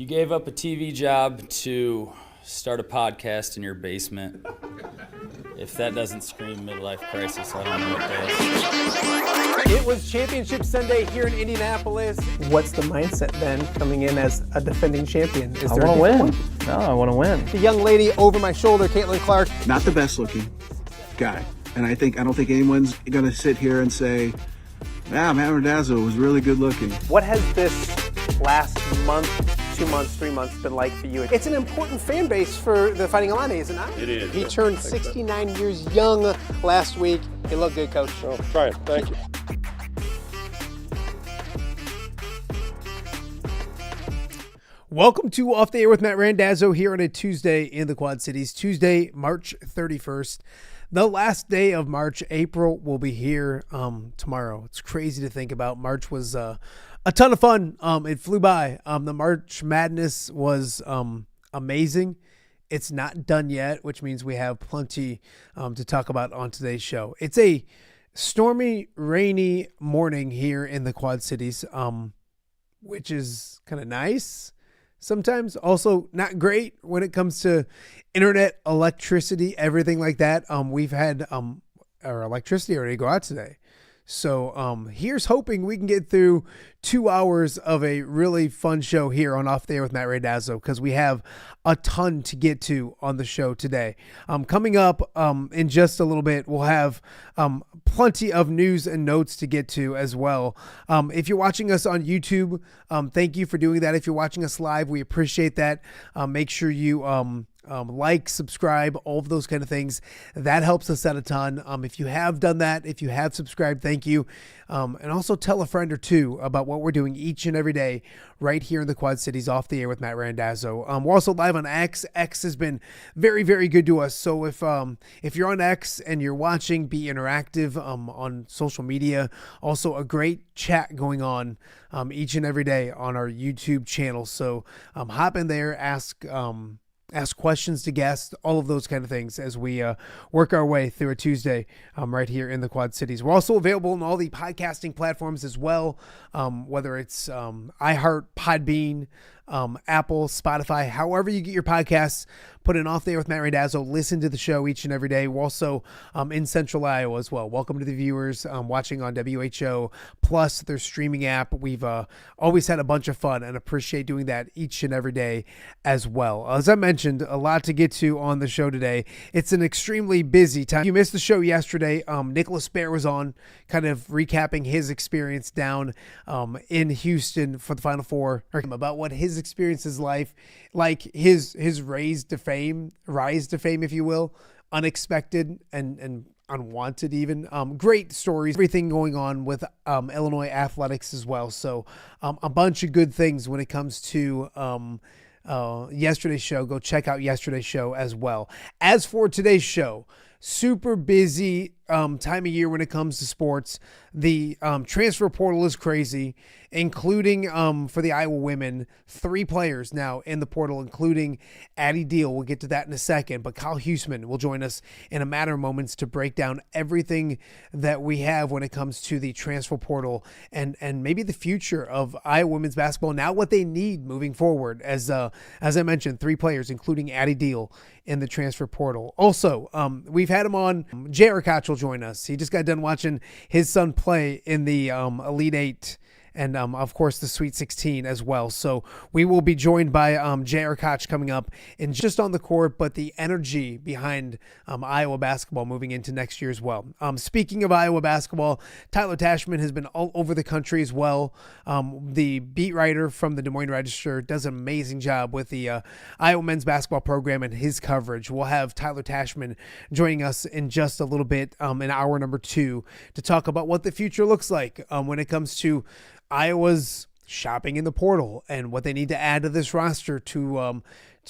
You gave up a TV job to start a podcast in your basement. If that doesn't scream midlife crisis, I don't know what does. It was Championship Sunday here in Indianapolis. What's the mindset then coming in as a defending champion? I want to win. No, I want to win. The young lady over my shoulder, Caitlin Clark. Not the best looking guy. And I don't think anyone's going to sit here and say, Matt Randazzo was really good looking. What has this last month, 2 months, 3 months been like for you? It's an important fan base for the Fighting Illini, isn't it? It is. He turned 69 years young last week. He looked good, Coach. Oh, try it. Thank you. Welcome to Off the Air with Matt Randazzo here on a Tuesday in the Quad Cities. Tuesday, March 31st. The last day of March. April will be here tomorrow. It's crazy to think about. March was a ton of fun. It flew by. The March Madness was amazing. It's not done yet, which means we have plenty to talk about on today's show. It's a stormy, rainy morning here in the Quad Cities, which is kind of nice. Sometimes also not great when it comes to internet, electricity, everything like that. We've had our electricity already go out today. So here's hoping we can get through 2 hours of a really fun show here on Off the Air with Matt Randazzo, because we have a ton to get to on the show today. Coming up in just a little bit, we'll have plenty of news and notes to get to as well. If you're watching us on YouTube, thank you for doing that. If you're watching us live, we appreciate that. Make sure you like, subscribe, all of those kind of things. That helps us out a ton. If you have done that, if you have subscribed, thank you. And also tell a friend or two about what we're doing each and every day right here in the Quad Cities, Off the Air with Matt Randazzo. We're also live on X. X has been very, very good to us. So if you're on X and you're watching, be interactive on social media. Also a great chat going on each and every day on our YouTube channel. So hop in there, ask questions to guests, all of those kind of things as we work our way through a Tuesday right here in the Quad Cities. We're also available on all the podcasting platforms as well, whether it's iHeart, Podbean, Apple, Spotify, however you get your podcasts. Put it Off the Air with Matt Randazzo. Listen to the show each and every day. We're also in Central Iowa as well. Welcome to the viewers watching on WHO plus their streaming app. We've always had a bunch of fun and appreciate doing that each and every day as well. As I mentioned, a lot to get to on the show today. It's an extremely busy time. If you missed the show yesterday, Nicholas Bear was on, kind of recapping his experience down in Houston for the Final Four, about what his experience is like his rise to fame, if you will, unexpected and unwanted even. Great stories, everything going on with Illinois athletics as well. So a bunch of good things when it comes to yesterday's show. Go check out yesterday's show as well. As for today's show, super busy time of year when it comes to sports. The transfer portal is crazy, including for the Iowa women, 3 players now in the portal, including Addie Deal. We'll get to that in a second, but Kyle Huesmann will join us in a matter of moments to break down everything that we have when it comes to the transfer portal and maybe the future of Iowa women's basketball, now what they need moving forward. As I mentioned, 3 players, including Addie Deal, in the transfer portal. Also, we've had him on. JR Koch will join us. He just got done watching his son play in the Elite Eight and, of course, the Sweet 16 as well. So we will be joined by JR Koch coming up, and just on the court, but the energy behind Iowa basketball moving into next year as well. Speaking of Iowa basketball, Tyler Tashman has been all over the country as well. The beat writer from the Des Moines Register does an amazing job with the Iowa men's basketball program and his coverage. We'll have Tyler Tashman joining us in just a little bit in hour number 2 to talk about what the future looks like when it comes to Iowa's shopping in the portal and what they need to add to this roster to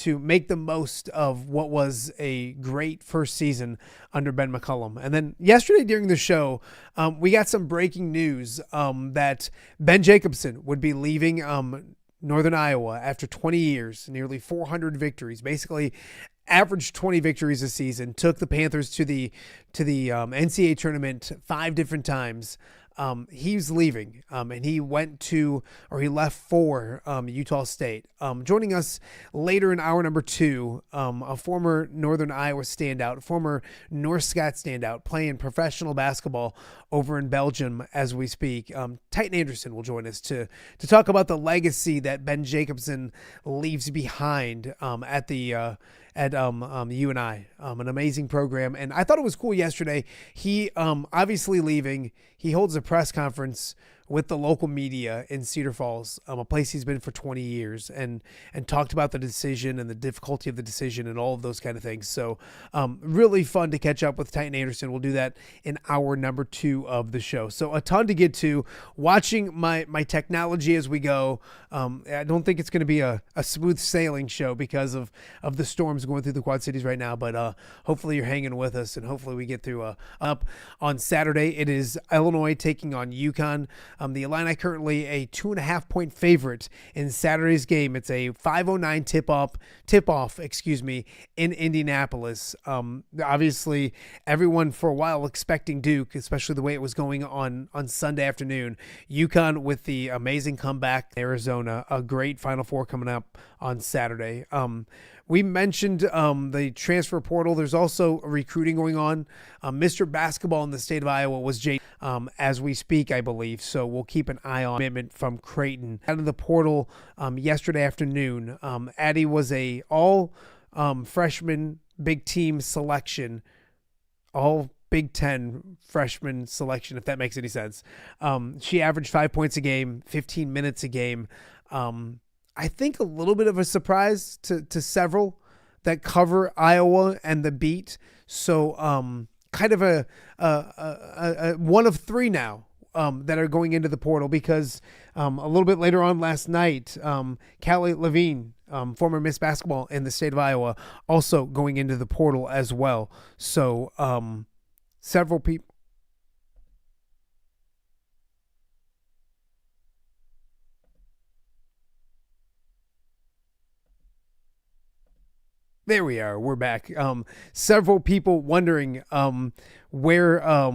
make the most of what was a great first season under Ben McCollum. And then yesterday during the show, we got some breaking news that Ben Jacobsen would be leaving Northern Iowa after 20 years, nearly 400 victories, basically averaged 20 victories a season, took the Panthers to the NCAA tournament 5 different times. He's leaving, and he left for Utah State. Joining us later in hour number 2, a former Northern Iowa standout, former North Scott standout, playing professional basketball over in Belgium as we speak. Tytan Anderson will join us to talk about the legacy that Ben Jacobsen leaves behind at UNI, an amazing program. And I thought it was cool yesterday. He obviously leaving. He holds a press conference with the local media in Cedar Falls, a place he's been for 20 years, and talked about the decision and the difficulty of the decision and all of those kind of things. So really fun to catch up with Tytan Anderson. We'll do that in hour number 2 of the show. So a ton to get to. Watching my technology as we go. I don't think it's going to be a smooth sailing show because of the storms going through the Quad Cities right now, but hopefully you're hanging with us, and hopefully we get through up on Saturday. It is Illinois taking on UConn. The Illini currently a 2.5-point favorite in Saturday's game. It's a 5:09 tip-off, in Indianapolis. Obviously, everyone for a while expecting Duke, especially the way it was going on Sunday afternoon. UConn with the amazing comeback. Arizona, a great Final Four coming up on Saturday. We mentioned the transfer portal. There's also recruiting going on. Mr. Basketball in the state of Iowa was Jay as we speak, I believe. So we'll keep an eye on commitment from Creighton. Out of the portal yesterday afternoon, Addie was a all freshman big team selection, all Big Ten freshman selection, if that makes any sense. She averaged 5 points a game, 15 minutes a game. I think a little bit of a surprise to several that cover Iowa and the beat. So kind of a one of 3 now that are going into the portal, because a little bit later on last night, Callie Levine, former Miss Basketball in the state of Iowa, also going into the portal as well. So several people. There we are. We're back. Several people wondering where.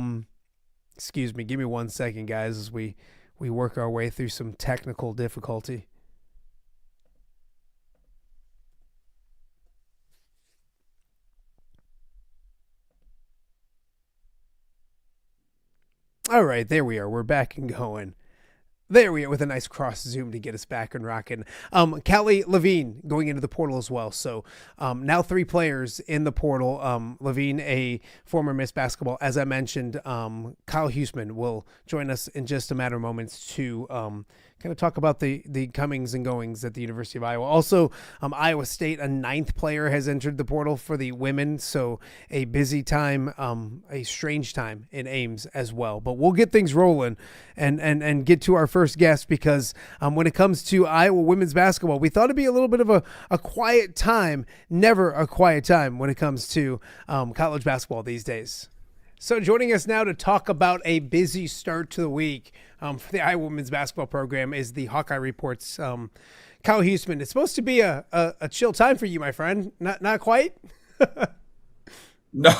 Excuse me. Give me 1 second, guys, as we work our way through some technical difficulty. All right, there we are. We're back and going. There we are, with a nice cross zoom to get us back and rocking. Callie Levine going into the portal as well. So now 3 players in the portal. Levine, a former Miss Basketball, as I mentioned. Kyle Huesmann will join us in just a matter of moments to kind of talk about the comings and goings at the University of Iowa. Also, Iowa State, a 9th player has entered the portal for the women. So a busy time, a strange time in Ames as well. But we'll get things rolling and get to our first guest, because when it comes to Iowa women's basketball, we thought it'd be a little bit of a quiet time. Never a quiet time when it comes to college basketball these days. So joining us now to talk about a busy start to the week for the Iowa women's basketball program is the Hawkeye Report's Kyle Huesmann. It's supposed to be a chill time for you, my friend. Not quite? No,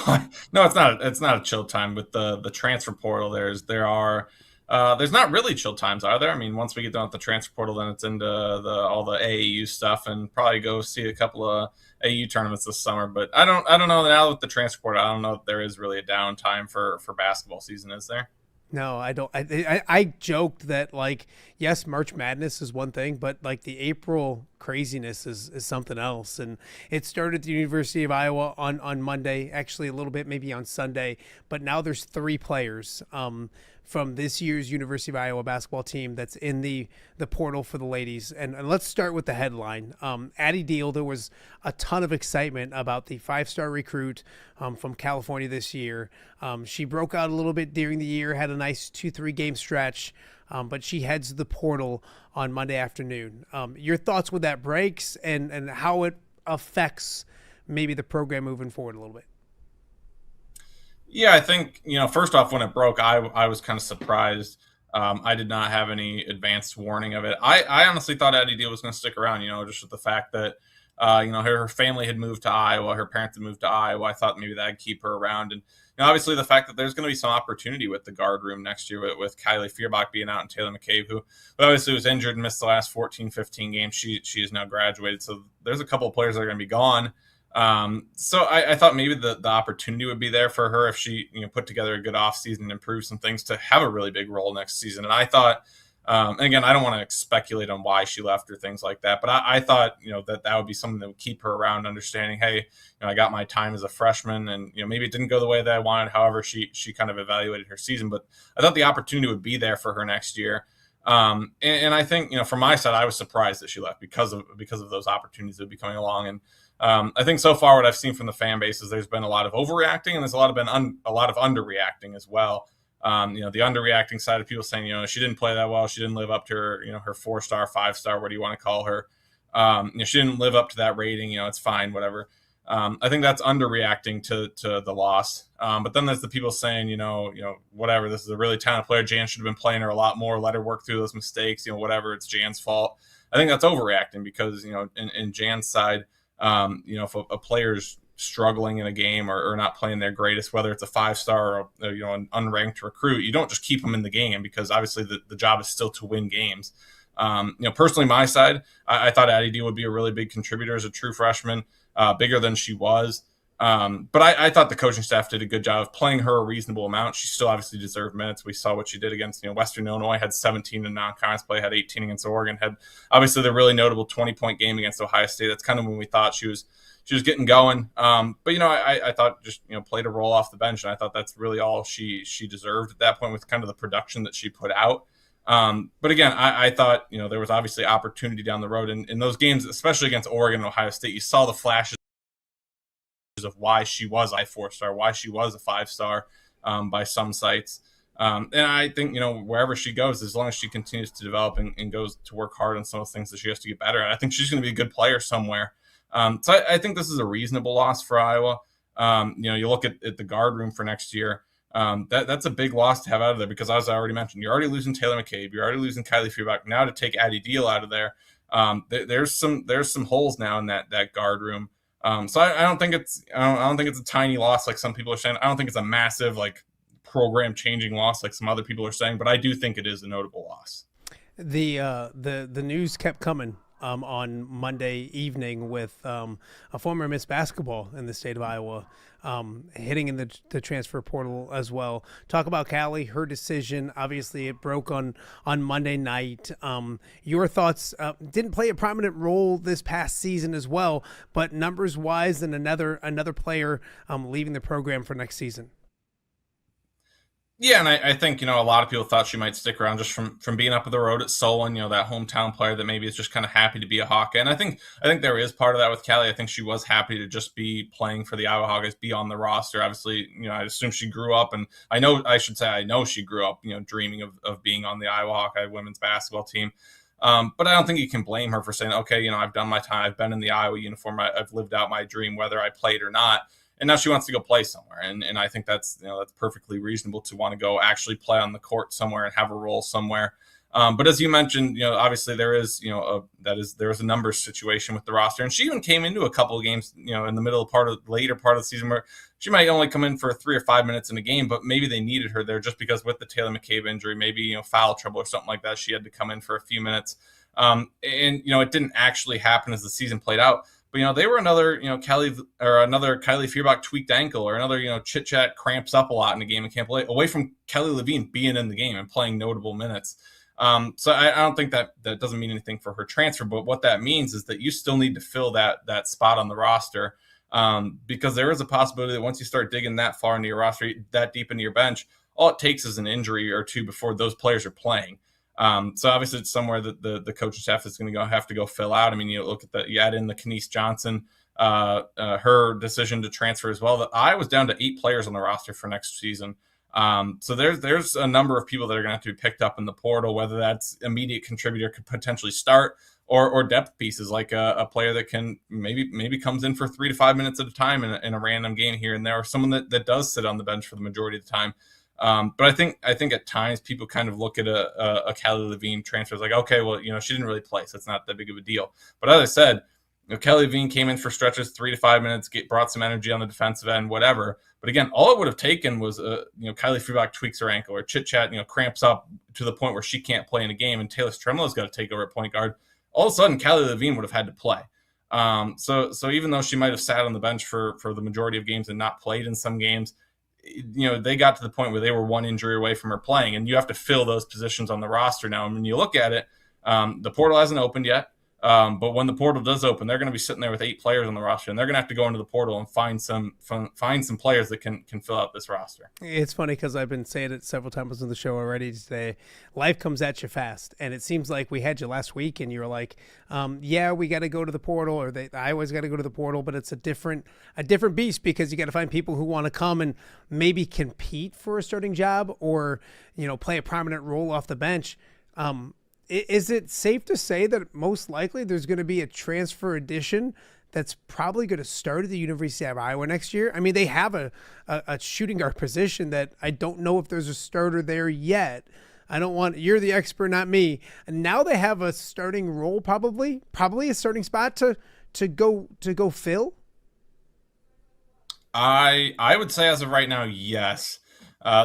it's not. It's not a chill time with the transfer portal. There's not really chill times, are there? I mean, once we get done with the transfer portal, then it's into all the AAU stuff, and probably go see a couple of AU tournaments this summer. But I don't know now with the transfer portal. I don't know if there is really a downtime for basketball season, is there? No, I don't. I joked that, like, yes, March Madness is one thing, but like the April craziness is something else. And it started at the University of Iowa on Monday, actually a little bit maybe on Sunday, but now there's 3 players from this year's University of Iowa basketball team that's in the portal for the ladies. And let's start with the headline. Addie Deal, there was a ton of excitement about the 5-star recruit from California this year. She broke out a little bit during the year, had a nice 2-3 game stretch, but she heads to the portal on Monday afternoon. Your thoughts when that breaks and how it affects maybe the program moving forward a little bit? Yeah, I think, first off, when it broke, I was kind of surprised. I did not have any advanced warning of it. I honestly thought Addie Deal was going to stick around, just with the fact that, her family had moved to Iowa, her parents had moved to Iowa. I thought maybe that'd keep her around. And obviously the fact that there's going to be some opportunity with the guard room next year with Kylie Feuerbach being out and Taylor McCabe, who obviously was injured and missed the last 14, 15 games. She is now graduated. So there's a couple of players that are going to be gone. So I thought maybe the opportunity would be there for her if she, put together a good offseason and improve some things to have a really big role next season. And I thought, And again, I don't want to speculate on why she left or things like that, but I thought, that would be something that would keep her around, understanding, hey, I got my time as a freshman, and maybe it didn't go the way that I wanted. However, she kind of evaluated her season, but I thought the opportunity would be there for her next year. And I think, from my side, I was surprised that she left because of those opportunities that would be coming along. And I think so far what I've seen from the fan base is there's been a lot of overreacting, and there's a lot of underreacting as well. The underreacting side of people saying, she didn't play that well. She didn't live up to her, her 4-star, 5-star, what do you want to call her? She didn't live up to that rating. It's fine, whatever. I think that's underreacting to the loss. But then there's the people saying, whatever, this is a really talented player. Jan should have been playing her a lot more, let her work through those mistakes, whatever, it's Jan's fault. I think that's overreacting because, in Jan's side, if a player's struggling in a game or not playing their greatest, whether it's a 5-star or an unranked recruit, you don't just keep them in the game because obviously the job is still to win games. Personally, my side, I thought Addie Deal would be a really big contributor as a true freshman, bigger than she was. But I thought the coaching staff did a good job of playing her a reasonable amount. She still obviously deserved minutes. We saw what she did against Western Illinois, had 17 in non-conference play, had 18 against Oregon, had obviously the really notable 20-point game against Ohio State. That's kind of when we thought she was getting going. But I thought just played a role off the bench, and I thought that's really all she deserved at that point with kind of the production that she put out. But again, I thought there was obviously opportunity down the road in those games, especially against Oregon and Ohio State. You saw the flashes of why she was a 4-star, why she was a 5-star by some sites. And I think, wherever she goes, as long as she continues to develop and goes to work hard on some of the things that she has to get better at, I think she's going to be a good player somewhere. So I think this is a reasonable loss for Iowa. You look at the guard room for next year. That's a big loss to have out of there because, as I already mentioned, you're already losing Taylor McCabe, you're already losing Kylie Feuerbach. Now to take Addie Deal out of there, there's some holes now in that guard room. So I don't think it's a tiny loss like some people are saying. I don't think it's a massive program changing loss like some other people are saying, but I do think it is a notable loss. The news kept coming on Monday evening with a former Miss Basketball in the state of Iowa hitting in the transfer portal as well. Talk about Callie, her decision. Obviously, it broke on Monday night. Your thoughts? Didn't play a prominent role this past season as well, but numbers wise, and another player leaving the program for next season. Yeah, and I think, a lot of people thought she might stick around just from being up the road at Solon, that hometown player that maybe is just kind of happy to be a Hawkeye. And I think there is part of that with Callie. I think she was happy to just be playing for the Iowa Hawkeyes, be on the roster. Obviously, I assume she grew up, and I know she grew up, dreaming of being on the Iowa Hawkeye women's basketball team. But I don't think you can blame her for saying, okay, I've done my time. I've been in the Iowa uniform. I've lived out my dream, whether I played or not. And now she wants to go play somewhere. And I think that's perfectly reasonable to want to go actually play on the court somewhere and have a role somewhere. But as you mentioned, obviously there is, there is a numbers situation with the roster. And she even came into a couple of games, in the later part of the season where she might only come in for 3 or 5 minutes in a game, but maybe they needed her there just because with the Taylor McCabe injury, maybe, foul trouble or something like that, she had to come in for a few minutes. And it didn't actually happen as the season played out. But, they were another Kylie Feuerbach tweaked ankle or another, chit chat cramps up a lot in the game and can't play away from Kelly Levine being in the game and playing notable minutes. So I don't think that doesn't mean anything for her transfer, but what that means is that you still need to fill that spot on the roster because there is a possibility that once you start digging that far into your roster, that deep into your bench, all it takes is an injury or two before those players are playing. So obviously it's somewhere that the coaching staff is going to have to go fill out. I mean, you add in the Kenise Johnson, her decision to transfer as well. I was down to 8 players on the roster for next season. So there's a number of people that are going to have to be picked up in the portal, whether that's immediate contributor could potentially start or depth pieces like a player that can maybe comes in for 3 to 5 minutes at a time in a random game here and there, or someone that does sit on the bench for the majority of the time. But I think at times people kind of look at a Kelly Levine transfer as like, okay, well, she didn't really play, so it's not that big of a deal. But as I said, Kelly Levine came in for stretches, 3 to 5 minutes, brought some energy on the defensive end, whatever. But again, all it would have taken was Kylie Feuerbach tweaks her ankle or chit chat, cramps up to the point where she can't play in a game, and Taylor Stremlo's got to take over at point guard. All of a sudden, Kelly Levine would have had to play. So even though she might have sat on the bench for the majority of games and not played in some games, they got to the point where they were one injury away from her playing, and you have to fill those positions on the roster now. And when you look at it, the portal hasn't opened yet. But when the portal does open, they're going to be sitting there with 8 players on the roster, and they're going to have to go into the portal and find some players that can fill out this roster. It's funny because I've been saying it several times on the show already today. Life comes at you fast, and it seems like we had you last week, and you were like, "Yeah, we got to go to the portal," or "I always got to go to the portal," but it's a different beast because you got to find people who want to come and maybe compete for a starting job or play a prominent role off the bench. Is it safe to say that most likely there's going to be a transfer addition that's probably going to start at the University of Iowa next year? I mean, they have a shooting guard position that I don't know if there's a starter there yet. You're the expert, not me. And now they have a starting role, probably a starting spot to go fill. I would say as of right now, yes.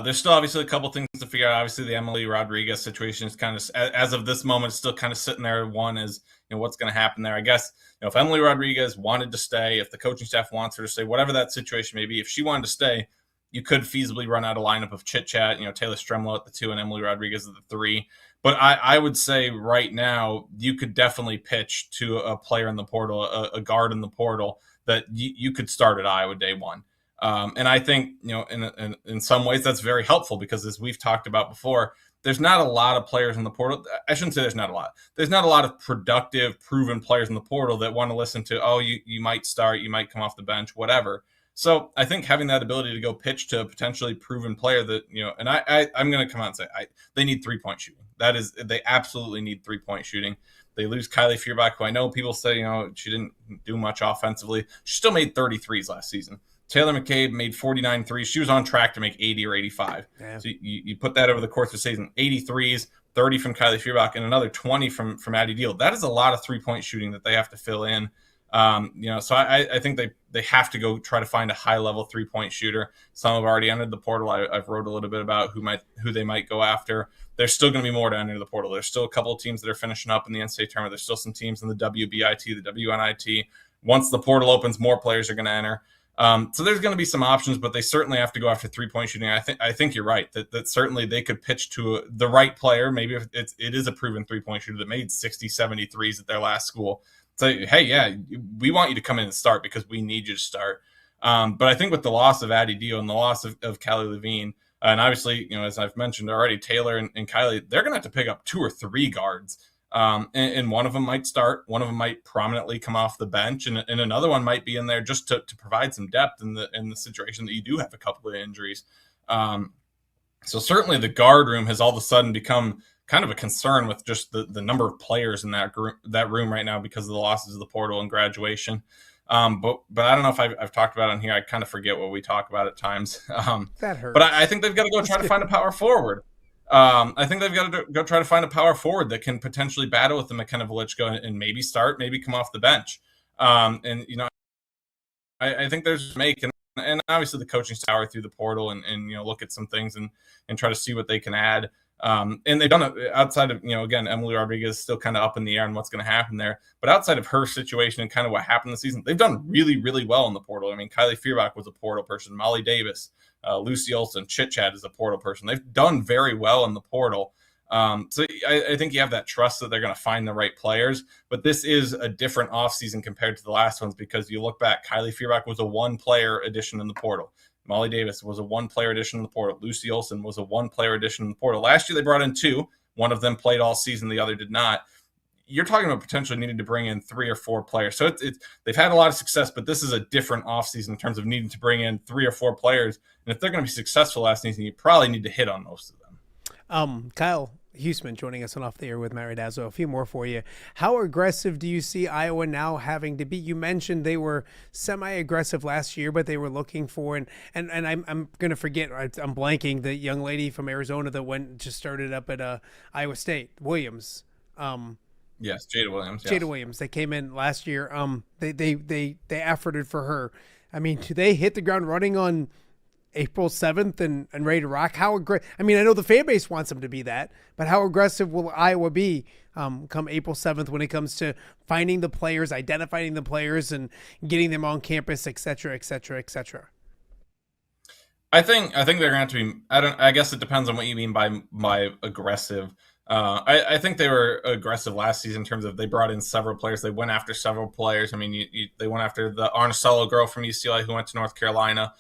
There's still obviously a couple things to figure out. Obviously, the Emily Rodriguez situation is kind of, as of this moment, still kind of sitting there. One is, what's going to happen there. I guess, if Emily Rodriguez wanted to stay, if the coaching staff wants her to stay, whatever that situation may be, if she wanted to stay, you could feasibly run out a lineup of Chit Chat, Taylor Stremlow at the 2 and Emily Rodriguez at the 3. But I would say right now, you could definitely pitch to a player in the portal, a guard in the portal that you could start at Iowa day one. And I think, in some ways that's very helpful because as we've talked about before, there's not a lot of players in the portal. I shouldn't say there's not a lot. There's not a lot of productive, proven players in the portal that want to listen to, you might start, you might come off the bench, whatever. So I think having that ability to go pitch to a potentially proven player that, and I'm going to come out and say they need 3-point shooting. They absolutely need 3-point shooting. They lose Kylie Feuerbach, who I know people say, she didn't do much offensively. She still made 33s last season. Taylor McCabe made 49 threes. She was on track to make 80 or 85. Yeah. So you put that over the course of the season, 83s, 30 from Kylie Feuerbach, and another 20 from Addie Deal. That is a lot of 3-point shooting that they have to fill in. So I think they have to go try to find a high-level 3-point shooter. Some have already entered the portal. I've wrote a little bit about who they might go after. There's still going to be more to enter the portal. There's still a couple of teams that are finishing up in the NCAA tournament. There's still some teams in the WBIT, the WNIT. Once the portal opens, more players are going to enter. So there's going to be some options, but they certainly have to go after 3-point shooting. I think you're right that certainly they could pitch to the right player. Maybe if it is a proven 3-point shooter that made 60, 70 threes at their last school. Say, hey, yeah, we want you to come in and start because we need you to start. But I think with the loss of Addie Deal and the loss of Callie Levine, and obviously, as I've mentioned already, Taylor and Kylie, they're going to have to pick up 2 or 3 guards. And one of them might start, one of them might prominently come off the bench, and another one might be in there just to provide some depth in the situation that you do have a couple of injuries. So certainly the guard room has all of a sudden become kind of a concern with just the number of players in that room right now because of the losses of the portal and graduation. But I don't know if I've talked about it in here. I kind of forget what we talk about at times. That hurts. But I think they've got to go try to find a power forward. I think they've got to go try to find a power forward that can potentially battle with the McKenna Velichko and maybe start, maybe come off the bench. I think there's and obviously the coaching tower through the portal and look at some things and try to see what they can add. And they've done it outside of, again, Emily Rodriguez is still kind of up in the air on what's going to happen there. But outside of her situation and kind of what happened this season, they've done really, really well in the portal. I mean, Kylie Feuerbach was a portal person. Molly Davis, Lucy Olson, Chit Chat is a portal person. They've done very well in the portal. So I think you have that trust that they're going to find the right players. But this is a different offseason compared to the last ones because you look back, Kylie Feuerbach was a 1-player addition in the portal. Molly Davis was a 1-player addition in the portal. Lucy Olson was a 1-player addition in the portal. Last year they brought in 2. One of them played all season. The other did not. You're talking about potentially needing to bring in 3 or 4 players. So they've had a lot of success, but this is a different offseason in terms of needing to bring in 3 or 4 players. And if they're going to be successful last season, you probably need to hit on most of them. Kyle Huesmann joining us on Off the Air with Matt Randazzo. A fefew more for you. How aggressive do you see Iowa now having to be? You mentioned they were semi-aggressive last year, but they were looking for and I'm going to forget. I'm blanking the young lady from Arizona that just started up at Iowa State, Williams. Yes, Jada Williams. Jada Williams. They came in last year. They efforted for her. I mean, do they hit the ground running on April 7th and ready to rock? How aggressive? I mean, I know the fan base wants them to be that, but how aggressive will Iowa be come April 7th when it comes to finding the players, identifying the players, and getting them on campus, et cetera, et cetera, et cetera? I think they're going to have to be. I guess it depends on what you mean by aggressive. I think they were aggressive last season in terms of they brought in several players. They went after several players. I mean, they went after the Arnasello girl from UCLA who went to North Carolina.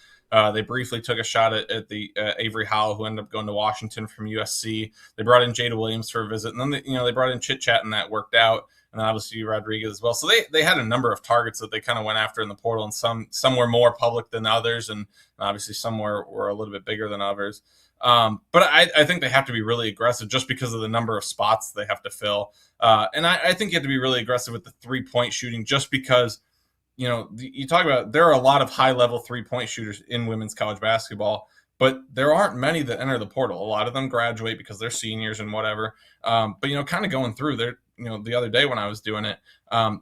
They briefly took a shot at the Avery Howell, who ended up going to Washington from USC. They brought in Jada Williams for a visit, and then they brought in Chit Chat, and that worked out. And then obviously Rodriguez as well. So they had a number of targets that they kind of went after in the portal, and some were more public than others, and obviously some were a little bit bigger than others. But I think they have to be really aggressive just because of the number of spots they have to fill. And I think you have to be really aggressive with the 3-point shooting just because, you talk about there are a lot of high-level 3-point shooters in women's college basketball, but there aren't many that enter the portal. A lot of them graduate because they're seniors and whatever. But, kind of going through there, the other day when I was doing it,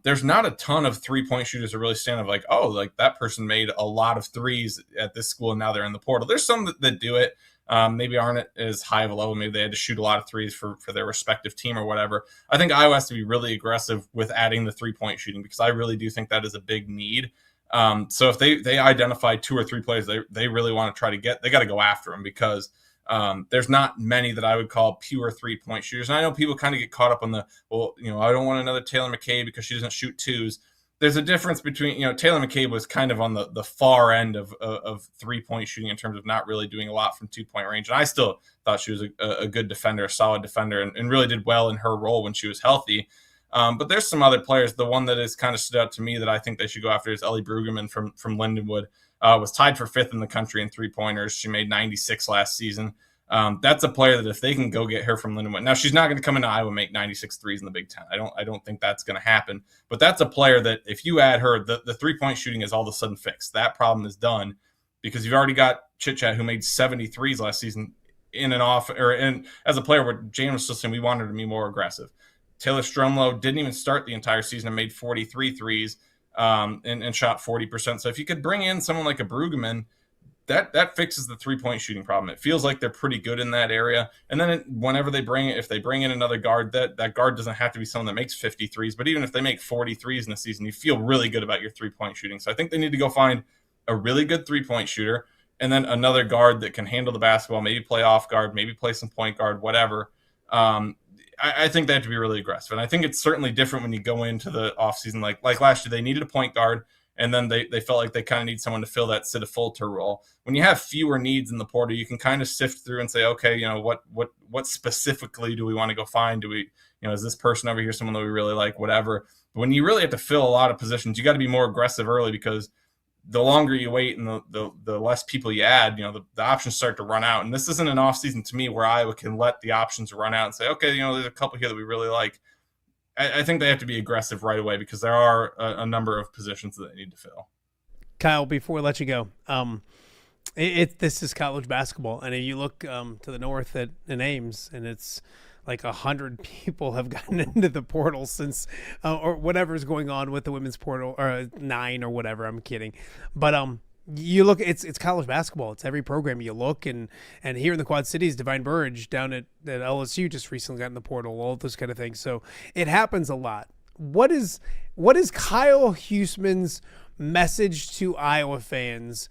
there's not a ton of 3-point shooters that really stand up like, oh, like that person made a lot of threes at this school and now they're in the portal. There's some that do it. Maybe aren't as high of a level. Maybe they had to shoot a lot of threes for their respective team or whatever. I think Iowa has to be really aggressive with adding the 3-point shooting because I really do think that is a big need. So if they identify 2 or 3 players they really want to try to get, they got to go after them because there's not many that I would call pure 3-point shooters. And I know people kind of get caught up on I don't want another Taylor McCabe because she doesn't shoot twos. There's a difference between, Taylor McCabe was kind of on the far end of 3-point shooting in terms of not really doing a lot from 2-point range. And I still thought she was a good defender, a solid defender, and really did well in her role when she was healthy. But there's some other players. The one that has kind of stood out to me that I think they should go after is Ellie Brueggemann from Lindenwood. Was tied for 5th in the country in 3-pointers. She made 96 last season. That's a player that if they can go get her from Lindenwood. Now, she's not going to come into Iowa and make 96 threes in the Big Ten. I don't think that's going to happen. But that's a player that if you add her, the 3-point shooting is all of a sudden fixed. That problem is done because you've already got Chit Chat who made 73s last season as a player where James was still saying we wanted to be more aggressive. Taylor Strumlow didn't even start the entire season and made 43 threes and shot 40%. So if you could bring in someone like a Brueggemann, that fixes the 3-point shooting problem. It feels like they're pretty good in that area. And then whenever if they bring in another guard, that guard doesn't have to be someone that makes 53s, but even if they make 43s in the season, you feel really good about your 3-point shooting. So I think they need to go find a really good 3-point shooter and then another guard that can handle the basketball, maybe play off guard, maybe play some point guard, whatever. I think they have to be really aggressive. And I think it's certainly different when you go into the offseason. Like last year, they needed a point guard. And then they felt like they kind of need someone to fill that Sita Fulter role. When you have fewer needs in the portal, you can kind of sift through and say, okay, what specifically do we want to go find? Do we, is this person over here someone that we really like, whatever. But when you really have to fill a lot of positions, you got to be more aggressive early because the longer you wait and the less people you add, the options start to run out. And this isn't an offseason to me where Iowa can let the options run out and say, okay, there's a couple here that we really like. I think they have to be aggressive right away because there are a number of positions that they need to fill. Kyle, before we let you go, this is college basketball, and if you look to the north in Ames, and it's like 100 people have gotten into the portal since, or whatever is going on with the women's portal, or 9 or whatever. I'm kidding, but you look, it's college basketball. It's every program you look, and here in the Quad Cities, Divine Burridge down at LSU just recently got in the portal, all those kind of things. So it happens a lot. What is Kyle Huesmann's message to Iowa fans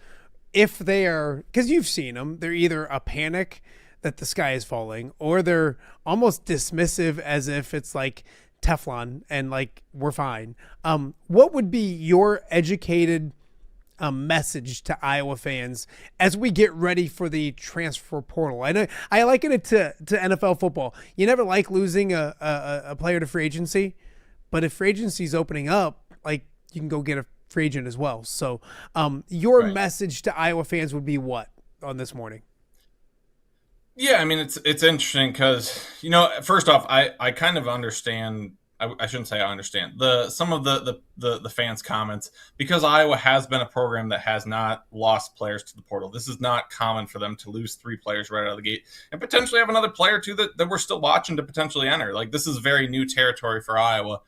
if they are, because you've seen them, they're either a panic that the sky is falling, or they're almost dismissive as if it's like Teflon and like we're fine. What would be your educated message to Iowa fans as we get ready for the transfer portal? I know I liken it to NFL football. You never like losing a player to free agency, but if free agency is opening up, like you can go get a free agent as well. So your message to Iowa fans would be what on this morning? Yeah, I mean, it's interesting because, first off, I kind of understand. I shouldn't say I understand some of the fans' comments because Iowa has been a program that has not lost players to the portal. This is not common for them to lose 3 players right out of the gate and potentially have another player too that we're still watching to potentially enter. Like, this is very new territory for Iowa,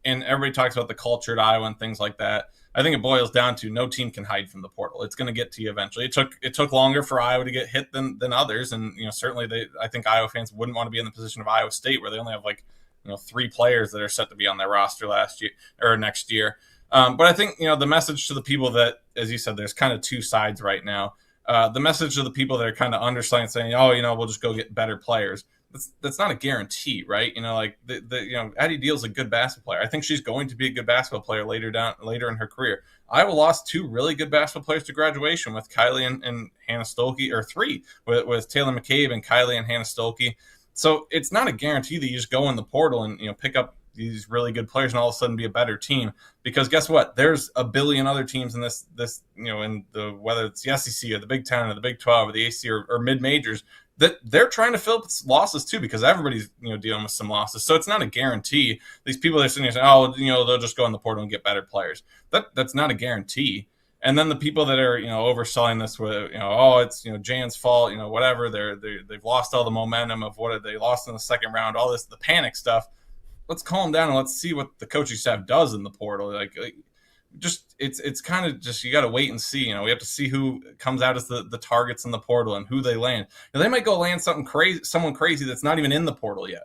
and everybody talks about the culture at Iowa and things like that. I think it boils down to no team can hide from the portal. It's going to get to you eventually. It took longer for Iowa to get hit than others, and certainly I think Iowa fans wouldn't want to be in the position of Iowa State where they only have 3 players that are set to be on their roster next year. But I think the message to the people that, as you said, there's kind of 2 sides right now. the message to the people that are kind of underselling, saying, "Oh, we'll just go get better players." That's not a guarantee, right? Like Addie Deal's a good basketball player. I think she's going to be a good basketball player later in her career. Iowa lost 2 really good basketball players to graduation with Kylie and Hannah Stolke, or 3 with Taylor McCabe and Kylie and Hannah Stolke. So it's not a guarantee that you just go in the portal and pick up these really good players and all of a sudden be a better team, because guess what? There's a billion other teams in this in the, whether it's the SEC or the Big Ten or the Big 12 or the ACC or mid majors, that they're trying to fill losses too, because everybody's dealing with some losses. So it's not a guarantee. These people that are sitting here saying, "Oh, they'll just go in the portal and get better players." That's not a guarantee. And then the people that are overselling this with "Oh, it's Jan's fault," whatever, they've lost all the momentum of what they lost in the second round, all this, the panic stuff. Let's calm down and let's see what the coaching staff does in the portal. It's kind of just, you got to wait and see. We have to see who comes out as the targets in the portal and who they land. They might go land someone crazy that's not even in the portal yet.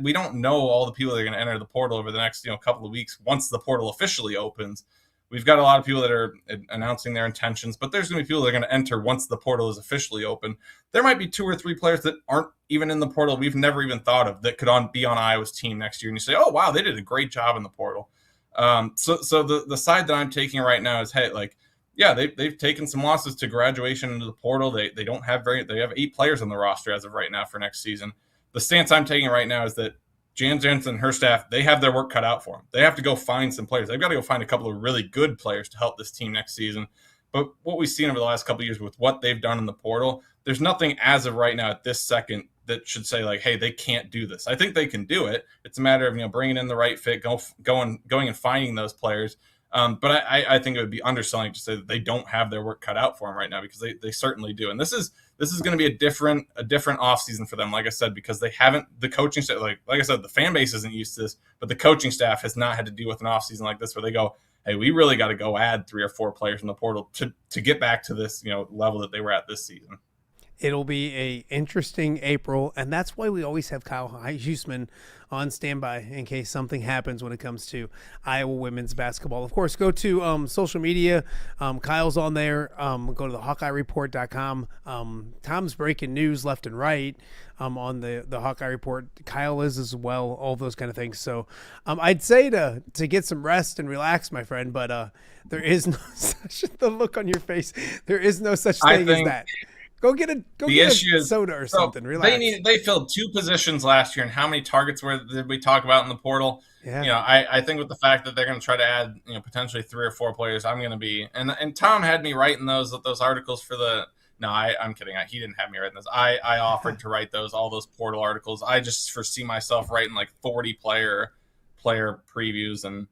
We don't know all the people that are going to enter the portal over the next couple of weeks once the portal officially opens. We've got a lot of people that are announcing their intentions, but there's going to be people that are going to enter once the portal is officially open. There might be 2 or 3 players that aren't even in the portal we've never even thought of that could be on Iowa's team next year. And you say, "Oh, wow, they did a great job in the portal." So the side that I'm taking right now is, hey, they've taken some losses to graduation into the portal. They have 8 players on the roster as of right now for next season. The stance I'm taking right now is that Jan Jensen and her staff, they have their work cut out for them. They have to go find some players. They've got to go find a couple of really good players to help this team next season. But what we've seen over the last couple of years with what they've done in the portal, there's nothing as of right now at this second that should say hey, they can't do this. I think they can do it. It's a matter of bringing in the right fit, going and finding those players. But I think it would be underselling to say that they don't have their work cut out for them right now, because they certainly do. And this is going to be a different offseason for them, like I said, because they haven't, the coaching staff, like I said, the fan base isn't used to this, but the coaching staff has not had to deal with an offseason like this where they go, "Hey, we really got to go add 3 or 4 players in the portal to get back to this level that they were at this season." It'll be a interesting April, and that's why we always have Kyle Huesmann on standby in case something happens when it comes to Iowa women's basketball. Of course, go to social media. Kyle's on there. Go to the HawkeyeReport.com. Tom's breaking news left and right on the Hawkeye Report. Kyle is as well, all those kind of things. So I'd say to get some rest and relax, my friend, but there is no such, the look on your face, there is no such thing as that. Go get a soda or something. Relax. They filled 2 positions last year, and how many targets did we talk about in the portal? Yeah. I think with the fact that they're going to try to add potentially 3 or 4 players, I'm going to be and Tom had me writing those articles for the. No, I'm kidding. He didn't have me writing those. I offered to write all those portal articles. I just foresee myself writing 40 player previews. And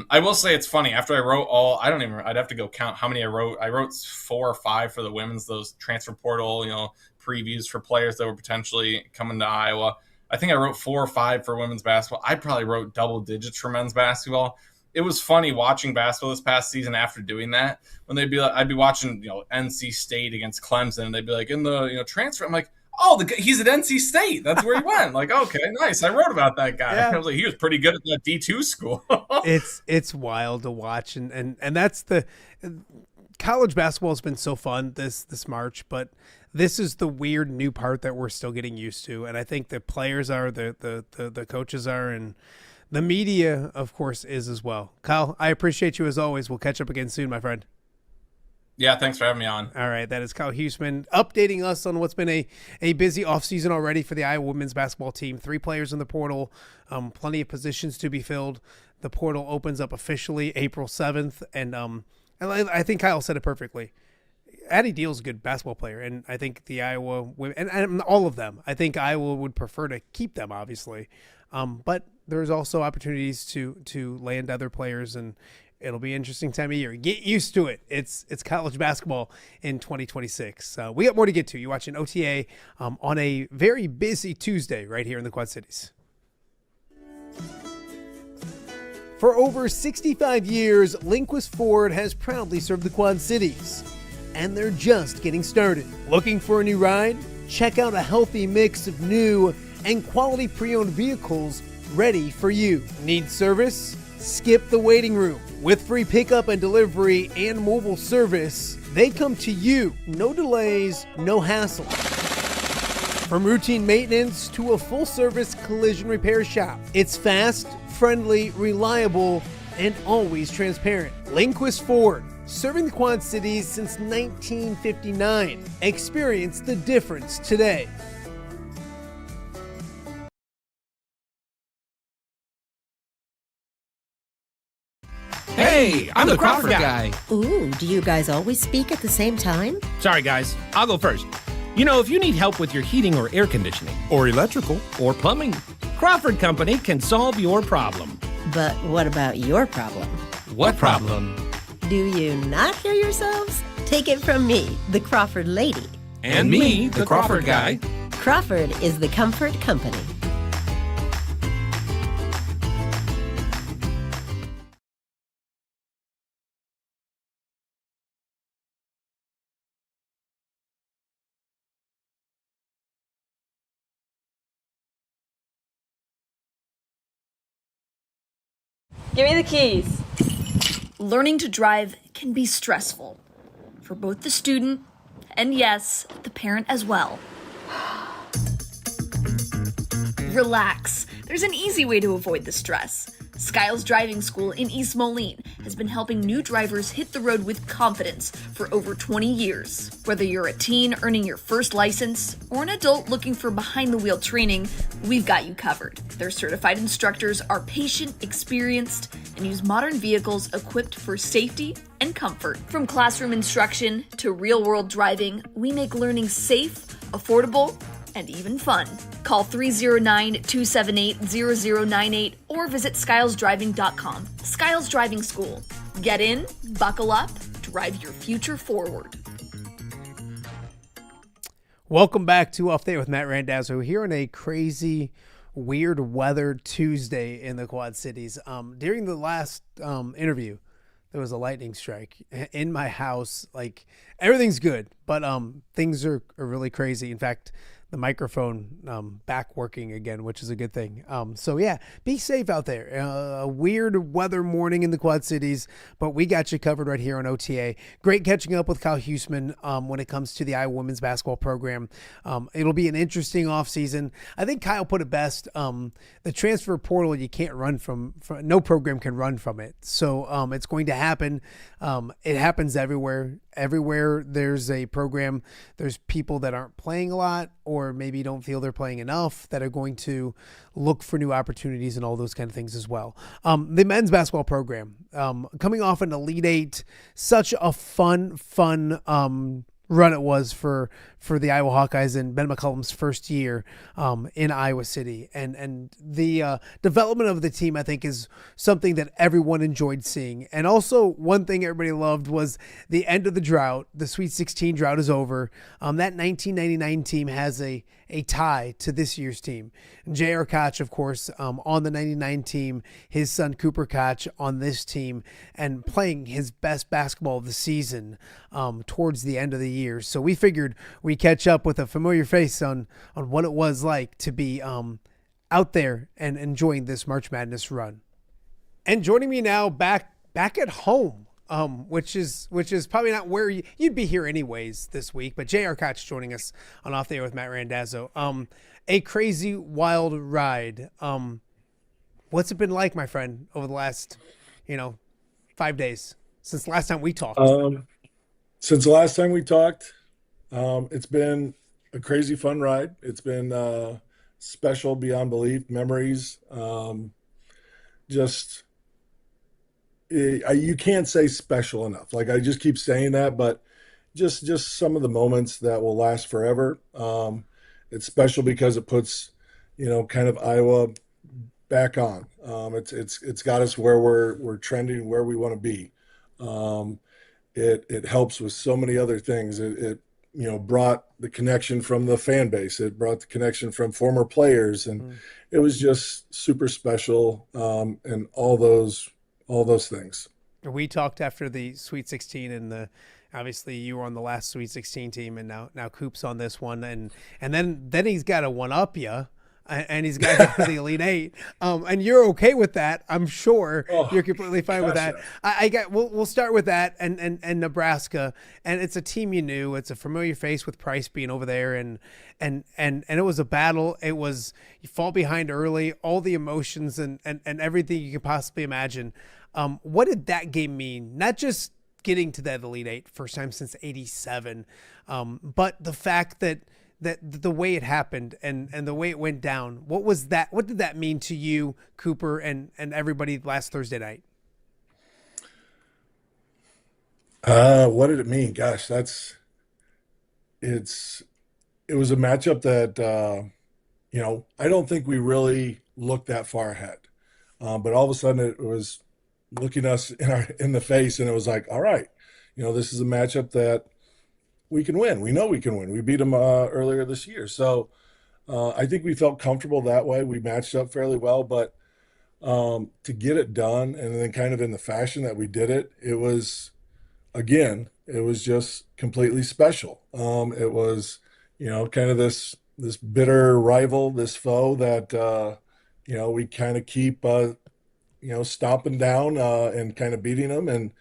I will say it's funny. After I wrote I'd have to go count how many I wrote. I wrote 4 or 5 for the women's, those transfer portal, previews for players that were potentially coming to Iowa. I think I wrote 4 or 5 for women's basketball. I probably wrote double digits for men's basketball. It was funny watching basketball this past season after doing that, when I'd be watching, NC State against Clemson, and they'd be like, in the transfer, I'm like, "Oh, he's at NC State. That's where he went." Okay, nice. I wrote about that guy. Yeah. I was like, he was pretty good at that D2 school. It's wild to watch, and that's the college basketball has been so fun this March, but this is the weird new part that we're still getting used to, and I think the players are, the coaches are, and the media, of course, is as well. Kyle, I appreciate you as always. We'll catch up again soon, my friend. Yeah, thanks for having me on. All right, that is Kyle Huesmann updating us on what's been a busy offseason already for the Iowa women's basketball team. 3 players in the portal, plenty of positions to be filled. The portal opens up officially April 7th, and I think Kyle said it perfectly. Addie Deal is a good basketball player, and I think the Iowa women, and all of them, I think Iowa would prefer to keep them, obviously. But there's also opportunities to land other players, and it'll be an interesting time of year. Get used to it. It's college basketball in 2026. We got more to get to. You're watching OTA on a very busy Tuesday right here in the Quad Cities. For over 65 years, Lindquist Ford has proudly served the Quad Cities, and they're just getting started. Looking for a new ride? Check out a healthy mix of new and quality pre-owned vehicles ready for you. Need service? Skip the waiting room. With free pickup and delivery and mobile service, they come to you. No delays, no hassle. From routine maintenance to a full-service collision repair shop, it's fast, friendly, reliable, and always transparent. Lindquist Ford, serving the Quad Cities since 1959. Experience the difference today. Hey, I'm the Crawford guy. Ooh, do you guys always speak at the same time? Sorry, guys. I'll go first. You know, if you need help with your heating or air conditioning, or electrical, or plumbing, Crawford Company can solve your problem. But what about your problem? What problem? Do you not hear yourselves? Take it from me, the Crawford lady. And me, the Crawford guy. Crawford is the comfort company. Give me the keys. Learning to drive can be stressful for both the student and, yes, the parent as well. Relax. There's an easy way to avoid the stress. Skiles Driving School in East Moline has been helping new drivers hit the road with confidence for over 20 years. Whether you're a teen earning your first license or an adult looking for behind-the-wheel training, we've got you covered. Their certified instructors are patient, experienced, and use modern vehicles equipped for safety and comfort. From classroom instruction to real-world driving, we make learning safe, affordable, and even fun. Call 309-278-0098 or visit skylesdriving.com. Skiles Driving School. Get in, buckle up, drive your future forward. Welcome back to Off Day with Matt Randazzo here on a crazy, weird weather Tuesday in the Quad Cities. During the last interview, there was a lightning strike in my house. Like, everything's good, but things are really crazy. In fact, the microphone back working again, which is a good thing. So yeah, be safe out there. A weird weather morning in the Quad Cities, but we got you covered right here on OTA. Great catching up with Kyle Huesmann when it comes to the Iowa women's basketball program. It'll be an interesting offseason. I think Kyle put it best. The transfer portal, you can't run from no program can run from it. So it's going to happen. It happens everywhere. Everywhere there's a program, there's people that aren't playing a lot or maybe don't feel they're playing enough that are going to look for new opportunities and all those kind of things as well. The men's basketball program, coming off an Elite Eight, such a fun run it was for the Iowa Hawkeyes in Ben McCollum's first year in Iowa City. And the development of the team, I think, is something that everyone enjoyed seeing. And also one thing everybody loved was the end of the drought. The Sweet 16 drought is over. That 1999 team has a tie to this year's team. JR Koch, of course, on the 99 team, his son Cooper Koch on this team, and playing his best basketball of the season towards the end of the year. So we figured we catch up with a familiar face on what it was like to be out there and enjoying this March Madness run. And joining me now back at home, which is probably not where you'd be here anyways this week, but JR Koch joining us on Off Day with Matt Randazzo. A crazy, wild ride. What's it been like, my friend, over the last, 5 days since the last time we talked? Since the last time we talked, it's been a crazy fun ride. It's been special beyond belief, memories. You can't say special enough. Like, I just keep saying that, but just some of the moments that will last forever. It's special because it puts, kind of Iowa back on. It's got us where we're trending, where we want to be. It helps with so many other things. It brought the connection from the fan base. It brought the connection from former players, and it was just super special. And all those things. We talked after the Sweet 16, and obviously you were on the last Sweet 16 team, and now Coop's on this one, and then he's got to one up you. and he's got to go to the Elite Eight. And you're okay with that. I'm sure you're completely fine with that. We'll start with that and Nebraska. And it's a team you knew. It's a familiar face with Price being over there. And it was a battle. It was, you fall behind early, all the emotions and everything you can possibly imagine. What did that game mean? Not just getting to that Elite Eight, first time since '87, but the fact that the way it happened and the way it went down, what was that? What did that mean to you, Cooper, and everybody last Thursday night? What did it mean? Gosh, it was a matchup that, I don't think we really looked that far ahead. But all of a sudden it was looking us in the face, and it was like, all right, this is a matchup that we can win. We know we can win. We beat them earlier this year. So I think we felt comfortable that way. We matched up fairly well, but to get it done and then kind of in the fashion that we did it, it was just completely special. It was, kind of this bitter rival, this foe that, we kind of keep, stomping down and kind of beating them. And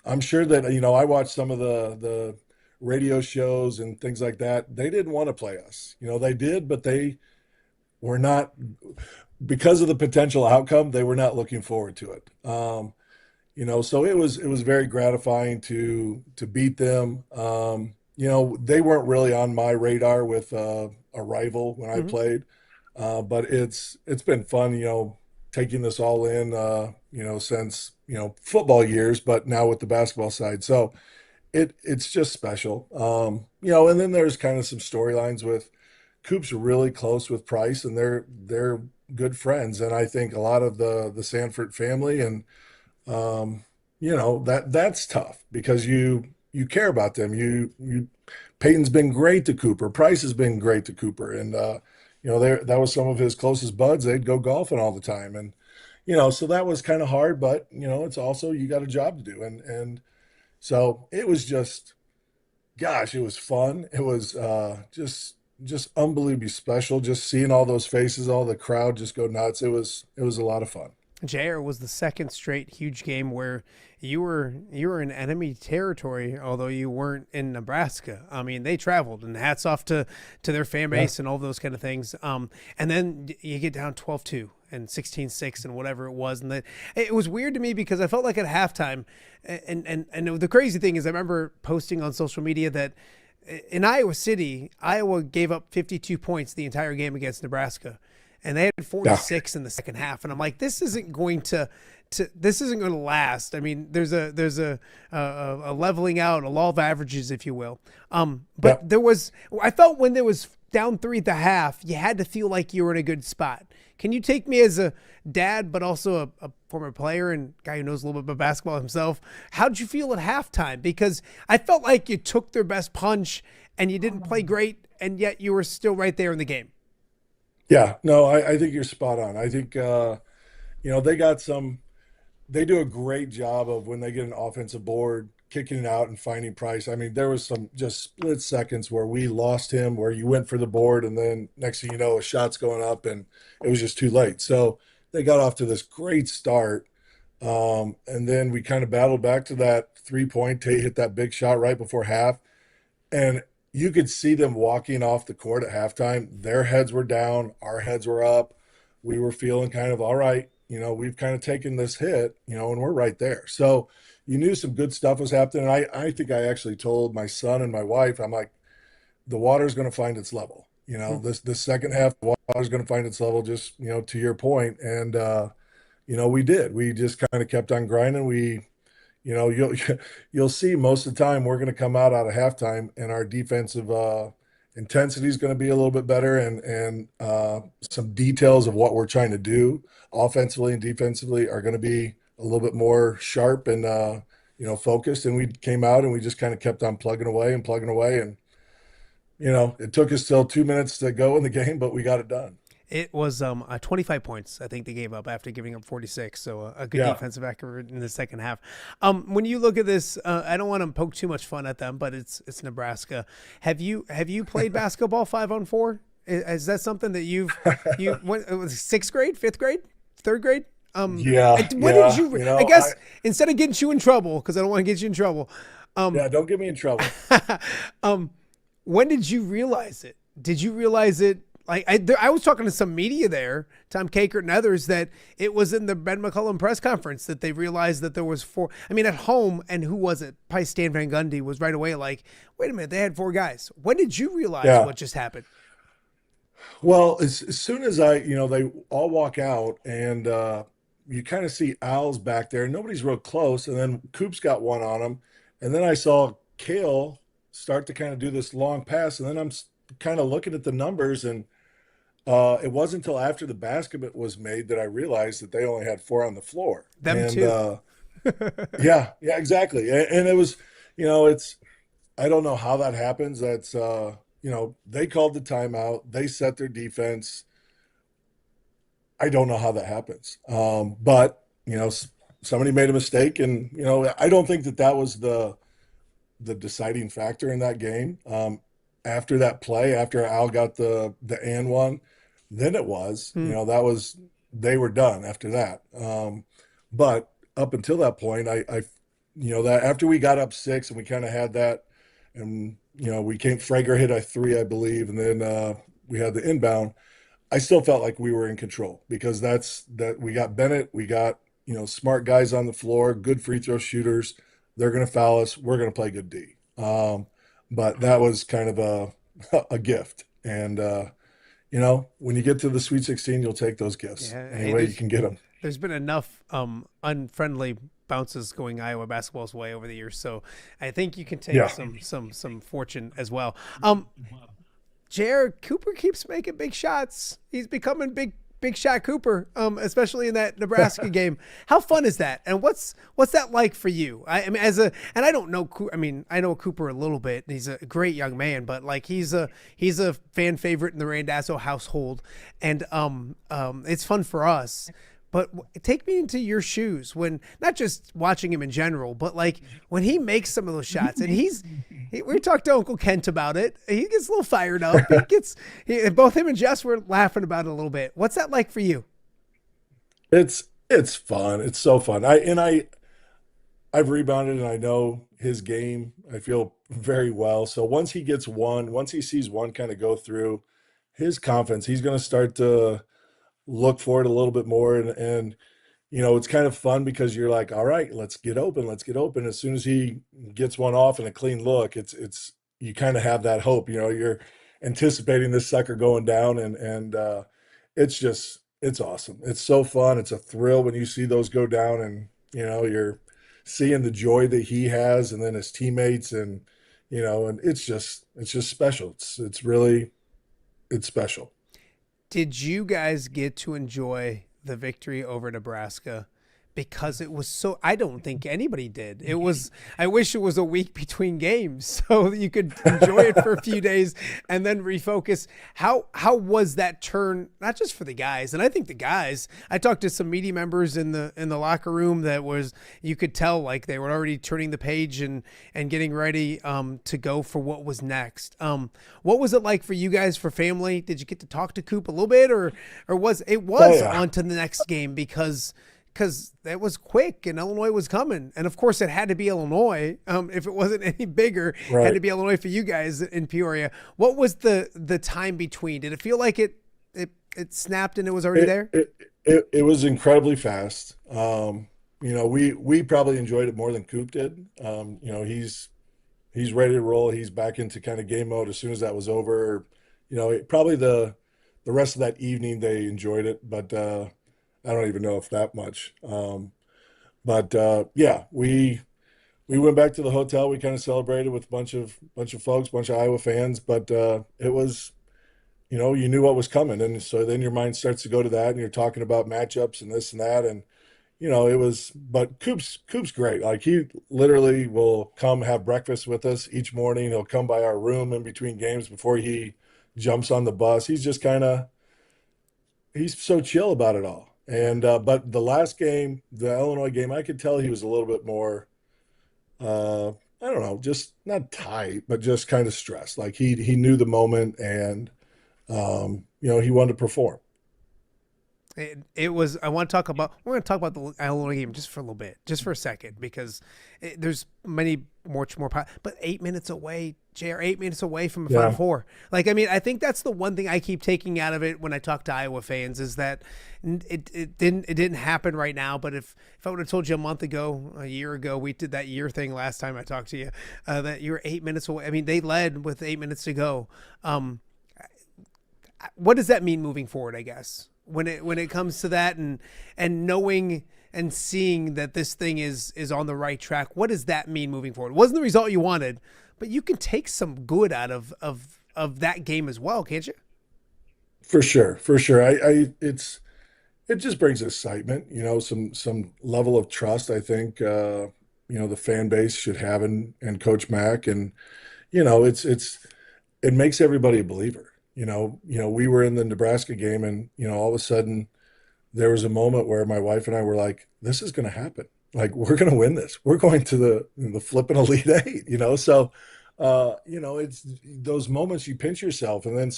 I'm sure that, I watched some of the radio shows and things like that. They didn't want to play us. They did, but they were not, because of the potential outcome, they were not looking forward to it. So it was very gratifying to beat them. They weren't really on my radar with a rival when I played, but it's been fun, taking this all in, since, football years, but now with the basketball side. So it's just special. And then there's kind of some storylines with Coop's really close with Price, and they're good friends. And I think a lot of the Sanford family and, that's tough because you care about them. Peyton's been great to Cooper. Price has been great to Cooper. And, that was some of his closest buds. They'd go golfing all the time. And, so that was kind of hard, but, it's also, you got a job to do. And so it was just, gosh, it was fun. It was just unbelievably special. Just seeing all those faces, all the crowd just go nuts. It was a lot of fun. JR, was the second straight huge game where you were in enemy territory, although you weren't in Nebraska. I mean, they traveled, and hats off to their fan base and all those kind of things. And then you get down 12-2 and 16-6 and whatever it was. And it was weird to me because I felt like at halftime, and the crazy thing is I remember posting on social media that in Iowa City, Iowa gave up 52 points the entire game against Nebraska. And they had 46 in the second half, and I'm like, this isn't going to last. I mean, there's a leveling out, a law of averages, if you will. But I felt when there was down 3 at the half, you had to feel like you were in a good spot. Can you take me as a dad, but also a former player and guy who knows a little bit about basketball himself? How'd you feel at halftime? Because I felt like you took their best punch and you didn't play great, and yet you were still right there in the game. Yeah, no, I think you're spot on. I think, they do a great job of when they get an offensive board, kicking it out and finding Price. I mean, there was some just split seconds where we lost him, where you went for the board, and then next thing you know, a shot's going up, and it was just too late. So they got off to this great start, and then we kind of battled back to that 3-point. Tate hit that big shot right before half, and you could see them walking off the court at halftime. Their heads were down. Our heads were up. We were feeling kind of, all right, we've kind of taken this hit, and we're right there. So you knew some good stuff was happening. I think I actually told my son and my wife, I'm like, the water's going to find its level. This second half, the water's going to find its level, just, to your point. And, we did. We just kind of kept on grinding. You'll see most of the time we're going to come out of halftime and our defensive intensity is going to be a little bit better, and some details of what we're trying to do offensively and defensively are going to be a little bit more sharp and focused. And we came out and we just kind of kept on plugging away, and it took us till 2 minutes to go in the game, but we got it done. It was 25 points, I think they gave up after giving up 46. So a good defensive effort in the second half. When you look at this, I don't want to poke too much fun at them, but it's Nebraska. Have you played basketball 5-on-4? Is that something that you went, it was sixth grade, fifth grade, third grade? Yeah. When did you, I guess instead of getting you in trouble, because I don't want to get you in trouble. Yeah, don't get me in trouble. When did you realize it? Did you realize it? Like I was talking to some media there, Tom Kakert and others, that it was in the Ben McCollum press conference that they realized that there was 4. I mean, at home, and who was it? Probably Stan Van Gundy was right away like, wait a minute, they had 4 guys. When did you realize what just happened? Well, as soon as they all walk out and you kind of see Al's back there. Nobody's real close. And then Coop's got one on him. And then I saw Kale start to kind of do this long pass. And then I'm kind of looking at the numbers, and it wasn't until after the basket was made that I realized that they only had 4 on the floor. Them too. Yeah, exactly. And it was, I don't know how that happens. That's, they called the timeout. They set their defense. I don't know how that happens. But, somebody made a mistake, and, I don't think that was the deciding factor in that game. After that play, after Al got the and one, then it was, they were done after that. But up until that point, I that after we got up 6 and we kind of had that, and, Frager hit a 3, I believe. And then we had the inbound. I still felt like we were in control, because we got Bennett, we got, smart guys on the floor, good free throw shooters. They're going to foul us. We're going to play good D. But that was kind of a gift. And, when you get to the Sweet 16, you'll take those gifts any way you can get them. There's been enough unfriendly bounces going Iowa basketball's way over the years, so I think you can take some fortune as well. JR Cooper keeps making big shots. He's becoming big shot Cooper, especially in that Nebraska game. How fun is that? And what's that like for you? I mean, and I don't know. I mean, I know Cooper a little bit. He's a great young man, but like he's a fan favorite in the Randazzo household, and it's fun for us. But take me into your shoes when, not just watching him in general, but like when he makes some of those shots, and we talked to Uncle Kent about it. He gets a little fired up. Both him and Jess were laughing about it a little bit. What's that like for you? It's fun. It's so fun. I've rebounded, and I know his game. I feel very well. So once he sees one kind of go through, his confidence, he's going to start to look for it a little bit more. And it's kind of fun, because you're like, all right, let's get open. As soon as he gets one off and a clean look, it's you kind of have that hope, you're anticipating this sucker going down, and it's awesome. It's so fun. It's a thrill when you see those go down, and you're seeing the joy that he has, and then his teammates, and and it's just special. It's special. Did you guys get to enjoy the victory over Nebraska? Because it was so, I don't think anybody did. I wish it was a week between games so that you could enjoy it for a few days and then refocus. How was that turn, not just for the guys? And I think the guys, I talked to some media members in the locker room you could tell like they were already turning the page and getting ready to go for what was next. What was it like for you guys, for family? Did you get to talk to Coop a little bit, or was it on to the next game because it was quick and Illinois was coming. And of course it had to be Illinois. If it wasn't any bigger, It had to be Illinois for you guys in Peoria. What was the time between? Did it feel like it snapped and it was already there? It was incredibly fast. We probably enjoyed it more than Coop did. He's ready to roll. He's back into kind of game mode as soon as that was over. Probably the rest of that evening they enjoyed it, but I don't even know if that much. Yeah, we went back to the hotel. We kind of celebrated with a bunch of folks, bunch of Iowa fans, but it was, you knew what was coming. And so then your mind starts to go to that, and you're talking about matchups and this and that. And, but Coop's great. Like, he literally will come have breakfast with us each morning. He'll come by our room in between games before he jumps on the bus. He's just he's so chill about it all. And but the last game, the Illinois game, I could tell he was a little bit more, I don't know, just not tight, but just kind of stressed. Like he knew the moment, and he wanted to perform. It was. I want to talk about. We're going to talk about the Illinois game just for a little bit, just for a second, because there's much more. But 8 minutes away, JR, 8 minutes away from the Final Four. Like, I mean, I think that's the one thing I keep taking out of it when I talk to Iowa fans is that it didn't happen right now. But if I would have told you a year ago, we did that year thing last time I talked to you, that you were 8 minutes away. I mean, they led with 8 minutes to go. What does that mean moving forward, I guess? When it comes to that and knowing and seeing that this thing is on the right track, what does that mean moving forward? It wasn't the result you wanted, but you can take some good out of that game as well, can't you? For sure. It just brings excitement, some level of trust. I think the fan base should have in Coach Mack, and it makes everybody a believer. We were in the Nebraska game, and all of a sudden there was a moment where my wife and I were like, this is going to happen. Like, we're going to win this. We're going to the flipping Elite Eight, So, it's those moments you pinch yourself. And then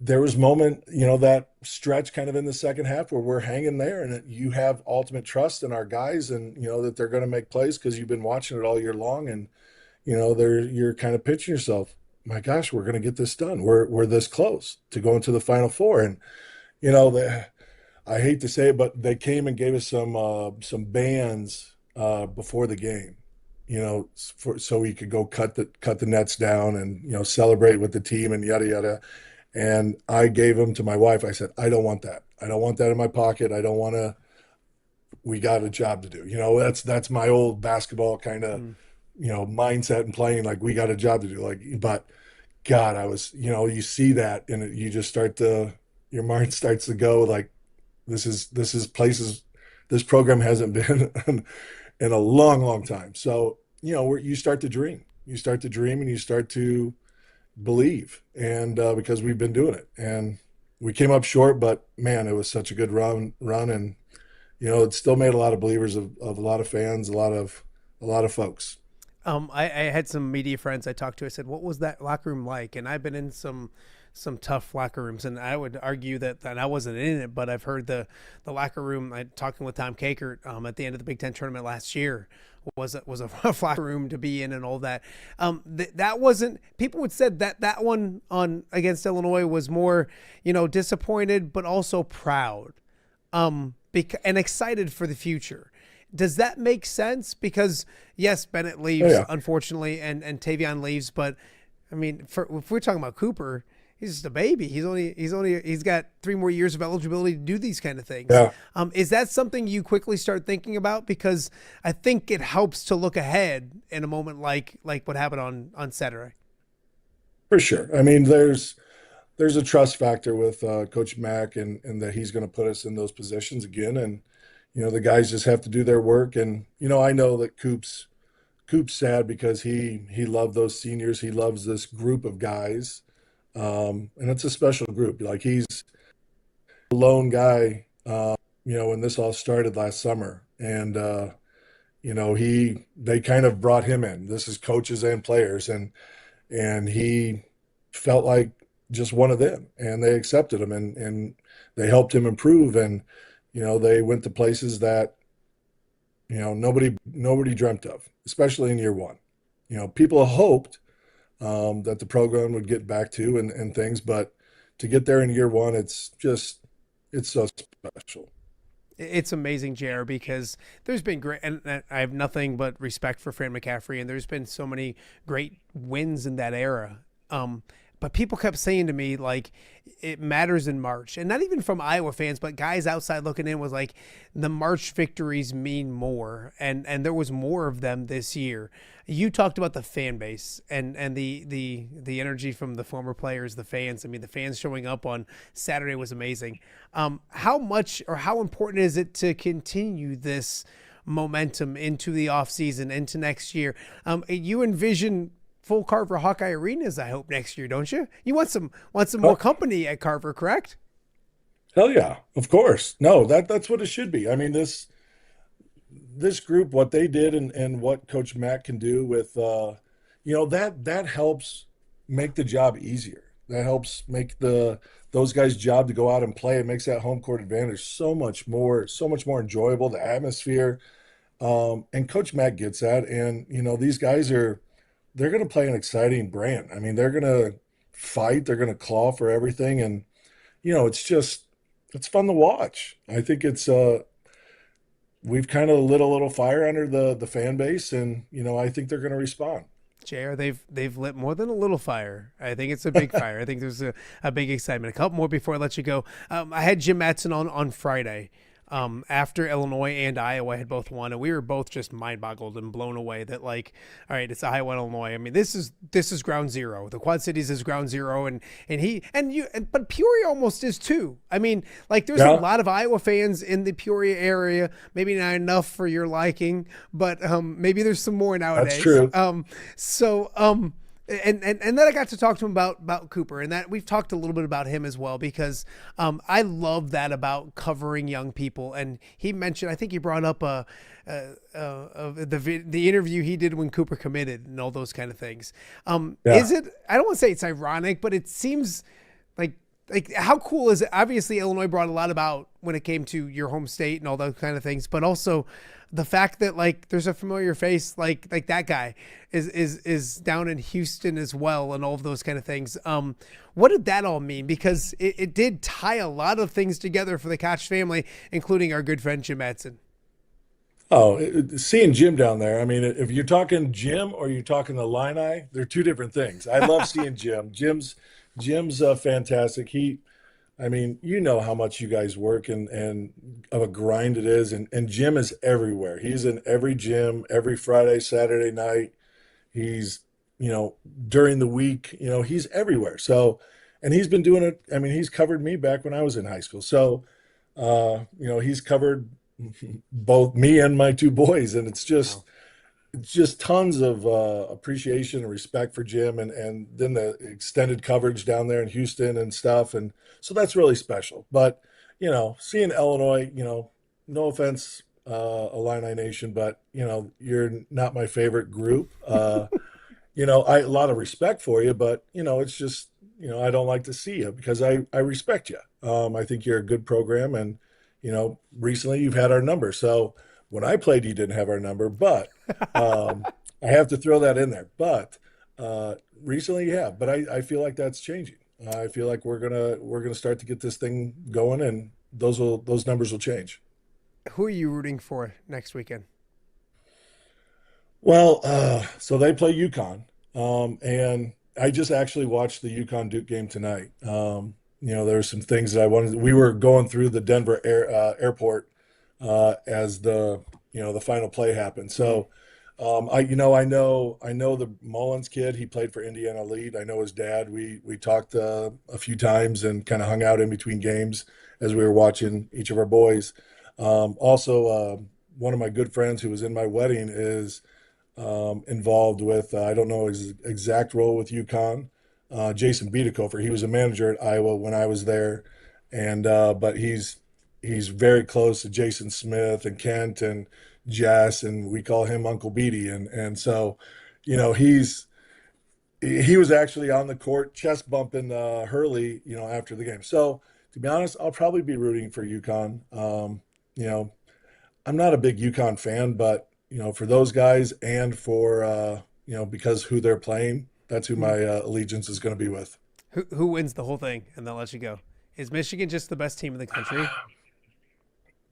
there was moment, that stretch kind of in the second half where we're hanging there, and you have ultimate trust in our guys, and, that they're going to make plays because you've been watching it all year long. And, you're kind of pinching yourself. My gosh, we're going to get this done. We're this close to going to the Final Four. And, I hate to say it, but they came and gave us some bands before the game, so we could go cut the nets down and, celebrate with the team and yada, yada. And I gave them to my wife. I said, I don't want that. I don't want that in my pocket. I don't want to, we got a job to do. That's my old basketball kind of, mindset and playing, like, we got a job to do. But God, I was, you see that and you just your mind starts to go like, this is places this program hasn't been in a long, long time. So, you start to dream, and you start to believe. And because we've been doing it, and we came up short, but man, it was such a good run. And, it still made a lot of believers of a lot of fans, a lot of folks. I had some media friends I talked to. I said, what was that locker room like? And I've been in some tough locker rooms, and I would argue that I wasn't in it, but I've heard the locker room, talking with Tom Kakert at the end of the Big Ten tournament last year, was a rough locker room to be in and all that. That wasn't, people would said that one on against Illinois was more, disappointed, but also proud and excited for the future. Does that make sense? Because yes, Bennett leaves, unfortunately, and Tavion leaves, but I mean, if we're talking about Cooper, he's just a baby. He's got 3 more years of eligibility to do these kind of things. Yeah. Is that something you quickly start thinking about? Because I think it helps to look ahead in a moment like what happened on Saturday. For sure. I mean, there's a trust factor with Coach Mack, and that he's going to put us in those positions again. And, the guys just have to do their work. And, I know that Coop's sad because he loved those seniors. He loves this group of guys. And it's a special group. Like, he's a lone guy, when this all started last summer. And, they kind of brought him in. This is coaches and players. And he felt like just one of them. And they accepted him, and they helped him improve. And, they went to places that, nobody dreamt of, especially in year one. People hoped that the program would get back to and things, but to get there in year one, it's so special. It's amazing, JR, because there's been great, and I have nothing but respect for Fran McCaffrey, and there's been so many great wins in that era. But people kept saying to me, like, it matters in March. And not even from Iowa fans, but guys outside looking in was like, the March victories mean more. And there was more of them this year. You talked about the fan base and the energy from the former players, the fans. I mean, the fans showing up on Saturday was amazing. How much or how important is it to continue this momentum into the offseason, into next year? You envision full Carver Hawkeye Arenas, I hope, next year, don't you? You want some more company at Carver, correct? Hell yeah, of course. No, that's what it should be. I mean, this group, what they did and what Coach Matt can do with, that helps make the job easier. That helps make those guys' job to go out and play. It makes that home court advantage so much more enjoyable. The atmosphere, and Coach Matt gets that. And these guys they're going to play an exciting brand. I mean, they're going to fight. They're going to claw for everything, and it's fun to watch. I think we've kind of lit a little fire under the fan base, and I think they're going to respond. JR, they've lit more than a little fire. I think it's a big fire. I think there's a big excitement. A couple more before I let you go. I had Jim Matson on Friday. After Illinois and Iowa had both won, and we were both just mind-boggled and blown away that, like, all right, it's Iowa and Illinois. I mean, this is ground zero. The Quad Cities is ground zero, but Peoria almost is too. I mean, like, there's a lot of Iowa fans in the Peoria area. Maybe not enough for your liking, but maybe there's some more nowadays. That's true. And then I got to talk to him about Cooper, and that we've talked a little bit about him as well, because I love that about covering young people. And he mentioned, I think he brought up the interview he did when Cooper committed and all those kind of things. Is it? I don't want to say it's ironic, but it seems like how cool is it? Obviously, Illinois brought a lot about when it came to your home state and all those kind of things, but also the fact that, like, there's a familiar face like that guy is down in Houston as well, and all of those kind of things. What did that all mean? Because it did tie a lot of things together for the Koch family, including our good friend Jim Madsen. Oh, seeing Jim down there. I mean, if you're talking Jim or you're talking the Illini, they're two different things. I love seeing Jim. Jim's fantastic. I mean, how much you guys work and of a grind it is. And Jim is everywhere. He's in every gym, every Friday, Saturday night. He's, during the week, he's everywhere. So, and he's been doing it. I mean, he's covered me back when I was in high school. So, he's covered both me and my two boys. And it's just tons of appreciation and respect for Jim, and then the extended coverage down there in Houston and stuff. And so that's really special. But, seeing Illinois, no offense, Illini Nation, but, you're not my favorite group. A lot of respect for you, but, it's just, I don't like to see you because I respect you. I think you're a good program, and, recently you've had our number. So when I played, you didn't have our number, but I have to throw that in there. But recently you have. But I feel like that's changing. I feel like we're gonna start to get this thing going, and those numbers will change. Who are you rooting for next weekend? Well, so they play UConn, and I just actually watched the UConn Duke game tonight. There were some things that I wanted. We were going through the Denver airport as the final play happened. So I know the Mullins kid. He played for Indiana Elite. I know his dad. We talked a few times and kind of hung out in between games as we were watching each of our boys. Also, one of my good friends who was in my wedding is involved with I don't know his exact role with UConn. Jason Biedekofer. He was a manager at Iowa when I was there, and but he's very close to Jason Smith and Kent and Jess, and we call him Uncle Beatty. And so, he was actually on the court chest bumping Hurley, after the game. So to be honest, I'll probably be rooting for UConn. I'm not a big UConn fan, but for those guys and for because who they're playing, that's who my allegiance is going to be with. Who wins the whole thing? And they'll let you go. Is Michigan just the best team in the country?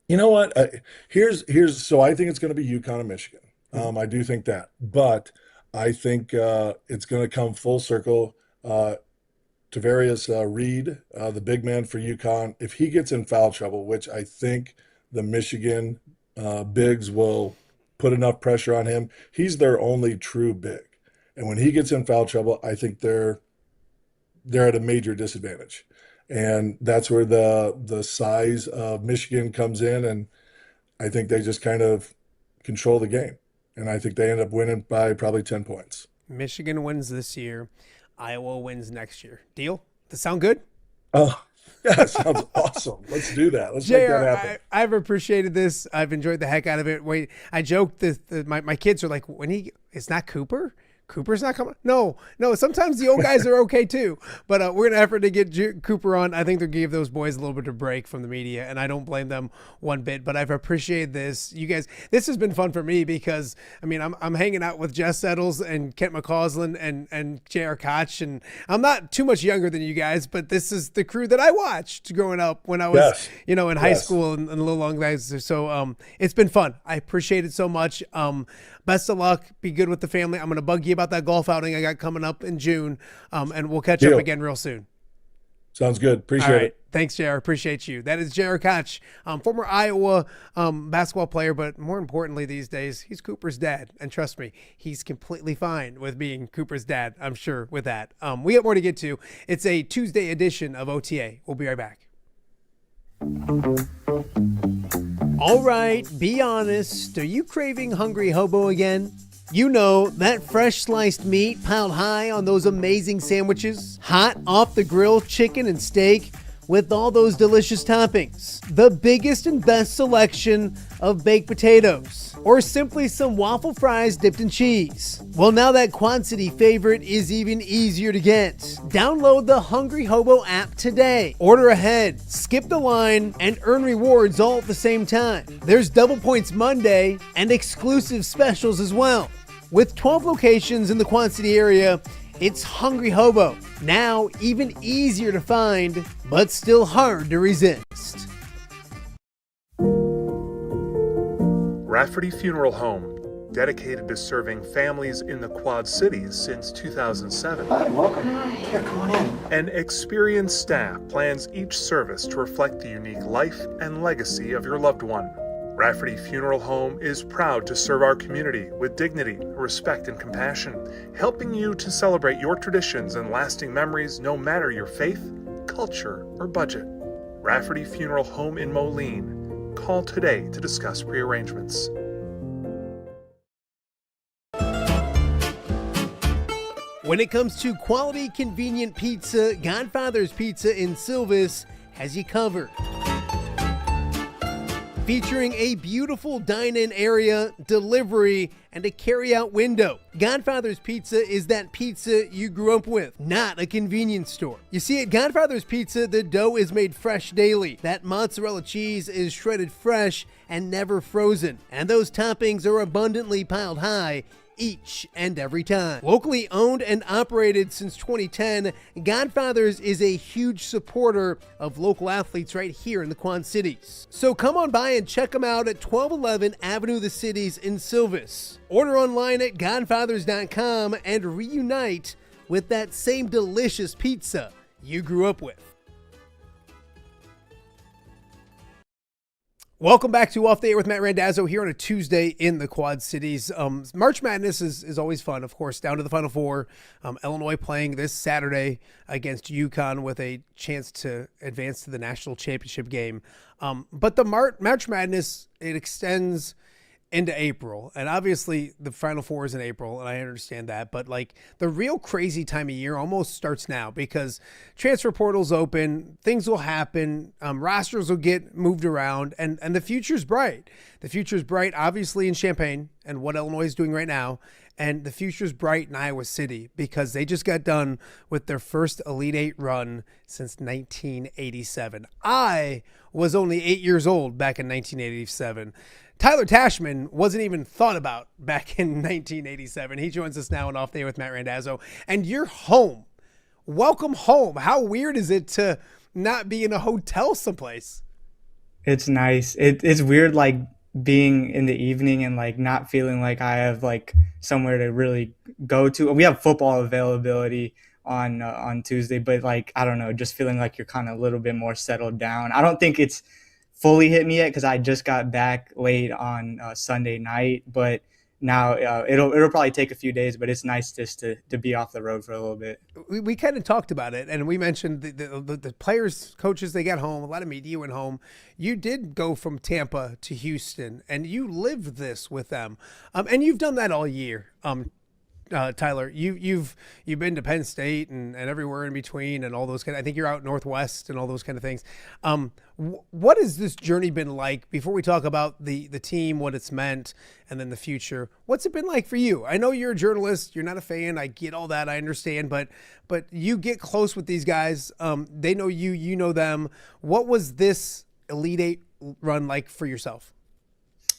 You know what? So I think it's going to be UConn and Michigan. I do think that, but I think it's going to come full circle. Tavarius Reed, the big man for UConn, if he gets in foul trouble, which I think the Michigan bigs will put enough pressure on him. He's their only true big, and when he gets in foul trouble, I think they're at a major disadvantage. And that's where the size of Michigan comes in, and I think they just kind of control the game. And I think they end up winning by probably 10 points. Michigan wins this year. Iowa wins next year. Deal? Does that sound good? Oh, yeah, it sounds awesome. Let's do that. Let's make that happen. I've appreciated this. I've enjoyed the heck out of it. Wait, I joked that my kids are like, it's not Cooper? Cooper's not coming. No. Sometimes the old guys are okay too. But we're gonna effort to get Cooper on. I think they'll give those boys a little bit of break from the media, and I don't blame them one bit. But I've appreciated this. You guys, this has been fun for me because I mean I'm hanging out with Jess Settles and Kent McCausland and JR Koch, and I'm not too much younger than you guys, but this is the crew that I watched growing up when I was in high school and a little long guys. So it's been fun. I appreciate it so much. Best of luck. Be good with the family. I'm going to bug you about that golf outing I got coming up in June, and we'll catch up again real soon. Sounds good. Appreciate it. Thanks, JR. Appreciate you. That is JR Koch, former Iowa basketball player, but more importantly these days, he's Cooper's dad. And trust me, he's completely fine with being Cooper's dad, I'm sure, with that. We got more to get to. It's a Tuesday edition of OTA. We'll be right back. All right, be honest. Are you craving Hungry Hobo again? You know, that fresh sliced meat piled high on those amazing sandwiches, hot off the grill chicken and steak with all those delicious toppings, the biggest and best selection of baked potatoes, or simply some waffle fries dipped in cheese. Well, now that Quad City favorite is even easier to get. Download the Hungry Hobo app today. Order ahead, skip the line, and earn rewards all at the same time. There's Double Points Monday and exclusive specials as well. With 12 locations in the Quad City area, it's Hungry Hobo. Now even easier to find, but still hard to resist. Rafferty Funeral Home, dedicated to serving families in the Quad Cities since 2007. Hi, welcome. Here, come on in. An experienced staff plans each service to reflect the unique life and legacy of your loved one. Rafferty Funeral Home is proud to serve our community with dignity, respect, and compassion, helping you to celebrate your traditions and lasting memories no matter your faith, culture, or budget. Rafferty Funeral Home in Moline. Call today to discuss prearrangements. When it comes to quality, convenient pizza, Godfather's Pizza in Silvis has you covered. Featuring a beautiful dine-in area, delivery, and a carry-out window. Godfather's Pizza is that pizza you grew up with, not a convenience store. You see, at Godfather's Pizza, the dough is made fresh daily. That mozzarella cheese is shredded fresh and never frozen. And those toppings are abundantly piled high each and every time. Locally owned and operated since 2010, Godfather's is a huge supporter of local athletes right here in the Quad Cities. So come on by and check them out at 1211 Avenue of the Cities in Silvis. Order online at godfathers.com and reunite with that same delicious pizza you grew up with. Welcome back to Off the Air with Matt Randazzo here on a Tuesday in the Quad Cities. March Madness is always fun, of course, down to the Final Four. Illinois playing this Saturday against UConn with a chance to advance to the national championship game. But the March Madness, it extends into April, and obviously the Final Four is in April, and I understand that, but like the real crazy time of year almost starts now because transfer portal's open, things will happen, rosters will get moved around, and the future's bright. The future's bright, obviously, in Champaign and what Illinois is doing right now, and the future's bright in Iowa City because they just got done with their first Elite Eight run since 1987. I was only 8 years old back in 1987. Tyler Tashman wasn't even thought about back in 1987. He joins us now on Off the Air with Matt Randazzo. And you're home. Welcome home. How weird is it to not be in a hotel someplace? It's nice. It's weird, like being in the evening and like not feeling like I have like somewhere to really go to. We have football availability on Tuesday, but like, I don't know, just feeling like you're kind of a little bit more settled down. I don't think it's fully hit me yet because I just got back late on Sunday night, but now it'll probably take a few days, but it's nice just to be off the road for a little bit. We kind of talked about it, and we mentioned the players, coaches, they got home. A lot of media went home. You did go from Tampa to Houston, and you lived this with them, and you've done that all year. Tyler, you've been to Penn State and everywhere in between and all those I think you're out Northwest and all those kind of things. What has this journey been like before we talk about the team, what it's meant, and then the future? What's it been like for you? I know you're a journalist, you're not a fan. I get all that. I understand, but you get close with these guys. They know you, you know them. What was this Elite Eight run like for yourself?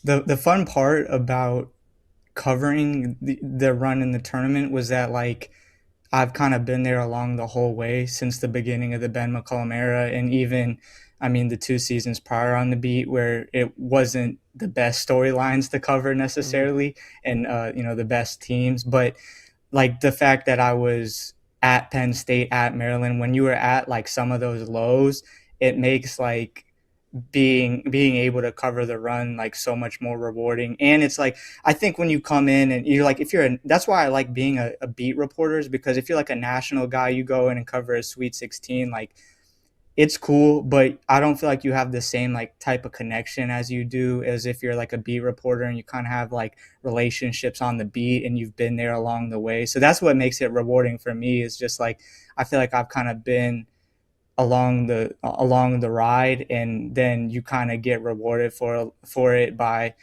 The fun part about covering the run in the tournament was that like I've kind of been there along the whole way since the beginning of the Ben McCollum era, and even the 2 seasons prior on the beat where it wasn't the best storylines to cover necessarily, and the best teams, but like the fact that I was at Penn State, at Maryland, when you were at like some of those lows, it makes like being able to cover the run like so much more rewarding. And it's like I think when you come in and you're like, that's why I like being a beat reporter, is because if you're like a national guy, you go in and cover a Sweet 16, like it's cool, but I don't feel like you have the same like type of connection as you do as if you're like a beat reporter and you kind of have like relationships on the beat and you've been there along the way. So that's what makes it rewarding for me, is just like I feel like I've kind of been along the ride, and then you kind of get rewarded for it by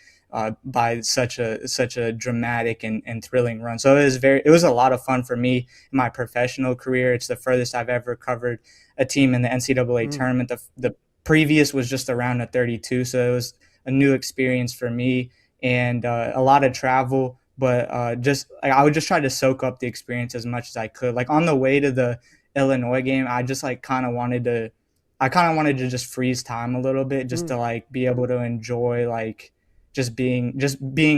such a dramatic and thrilling run. So it was a lot of fun for me in my professional career. It's the furthest I've ever covered a team in the NCAA tournament. The previous was just around a 32, so it was a new experience for me, and a lot of travel. But just like I would just try to soak up the experience as much as I could. Like on the way to the Illinois game, I just like kind of wanted to just freeze time a little bit, just to like be able to enjoy like just being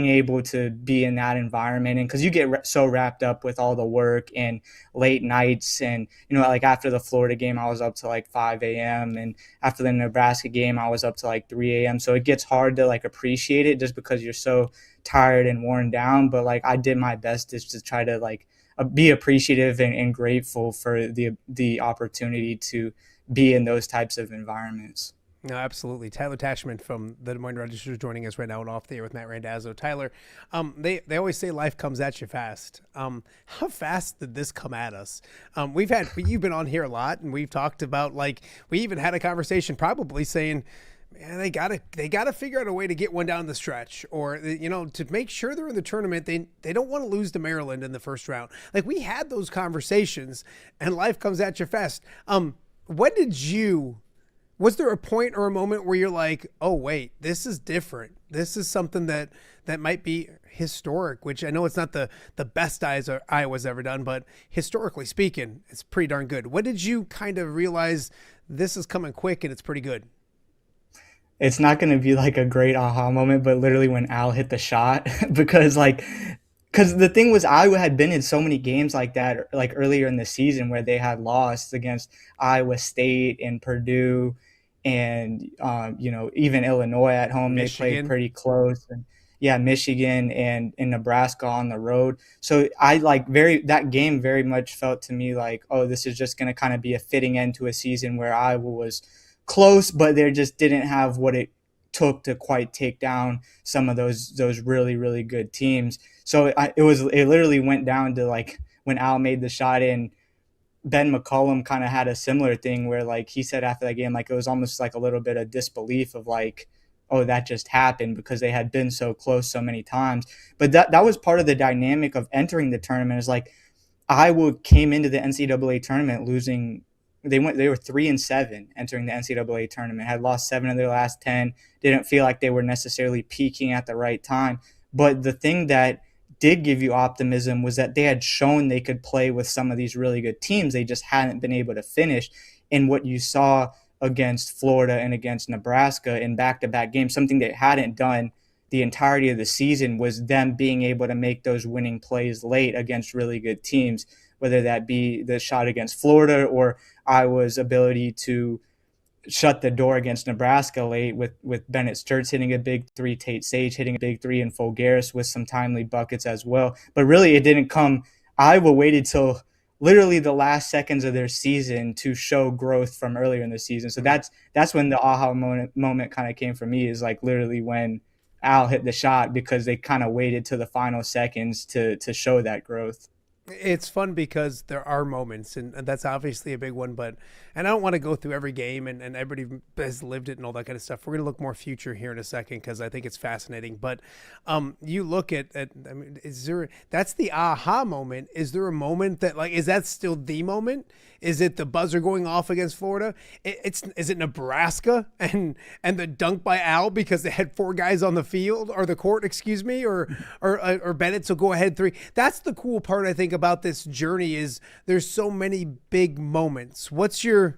able to be in that environment. And because you get so wrapped up with all the work and late nights, and like after the Florida game I was up to like 5 a.m. and after the Nebraska game I was up to like 3 a.m. So it gets hard to like appreciate it just because you're so tired and worn down. But like I did my best just to try to like be appreciative and grateful for the opportunity to be in those types of environments. No, absolutely. Tyler Tashman from the Des Moines Register is joining us right now and Off the Air with Matt Randazzo. Tyler, they always say life comes at you fast. How fast did this come at us? You've been on here a lot, and we've talked about, like, we even had a conversation probably saying, man, they gotta figure out a way to get one down the stretch, or to make sure they're in the tournament. They don't want to lose to Maryland in the first round. Like, we had those conversations, and life comes at you fast. Was there a point or a moment where you're like, oh wait, this is different, this is something that might be historic, which I know it's not the best Iowa's ever done, but historically speaking, it's pretty darn good. When did you kind of realize this is coming quick and it's pretty good? It's not going to be like a great aha moment, but literally when Al hit the shot, because the thing was, Iowa had been in so many games like that, like earlier in the season, where they had lost against Iowa State and Purdue and, even Illinois at home. Michigan. They played pretty close. And Michigan and Nebraska on the road. So that game very much felt to me like, oh, this is just going to kind of be a fitting end to a season where Iowa was close, but they just didn't have what it took to quite take down some of those really, really good teams. So it literally went down to like when Al made the shot in. Ben McCollum kind of had a similar thing where like he said after that game, like it was almost like a little bit of disbelief of like, oh, that just happened, because they had been so close so many times. But that was part of the dynamic of entering the tournament, is like Iowa came into the NCAA tournament losing. They were 3-7 entering the NCAA tournament, had lost 7 of their last 10, didn't feel like they were necessarily peaking at the right time. But the thing that did give you optimism was that they had shown they could play with some of these really good teams. They just hadn't been able to finish. And what you saw against Florida and against Nebraska in back-to-back games, something they hadn't done the entirety of the season, was them being able to make those winning plays late against really good teams, whether that be the shot against Florida or Iowa's ability to shut the door against Nebraska late with Bennett Sturts hitting a big 3, Tate Sage hitting a big 3, and Fulgaris with some timely buckets as well. But really it didn't come. Iowa waited till literally the last seconds of their season to show growth from earlier in the season. So that's when the aha moment kind of came for me, is like literally when Al hit the shot because they kind of waited to the final seconds to show that growth. It's fun because there are moments, and that's obviously a big one. And I don't want to go through every game, and everybody has lived it and all that kind of stuff. We're going to look more future here in a second because I think it's fascinating. But you look at I mean, that's the aha moment. Is there a moment that, like, is that still the moment? Is it the buzzer going off against Florida? Is it Nebraska and the dunk by Al because they had 4 guys on the field or the court, excuse me, or Bennett? So go ahead 3. That's the cool part, I think, about this journey is there's so many big moments. What's your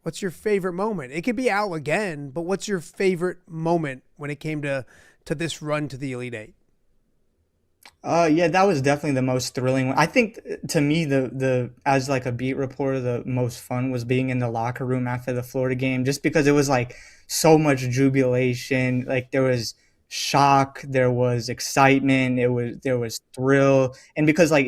favorite moment? It could be Al again, but what's your favorite moment when it came to this run to the Elite Eight? Yeah, that was definitely the most thrilling one. I think to me, the as like a beat reporter, the most fun was being in the locker room after the Florida game, just because it was like so much jubilation. Like there was shock, there was excitement, there was thrill, and because like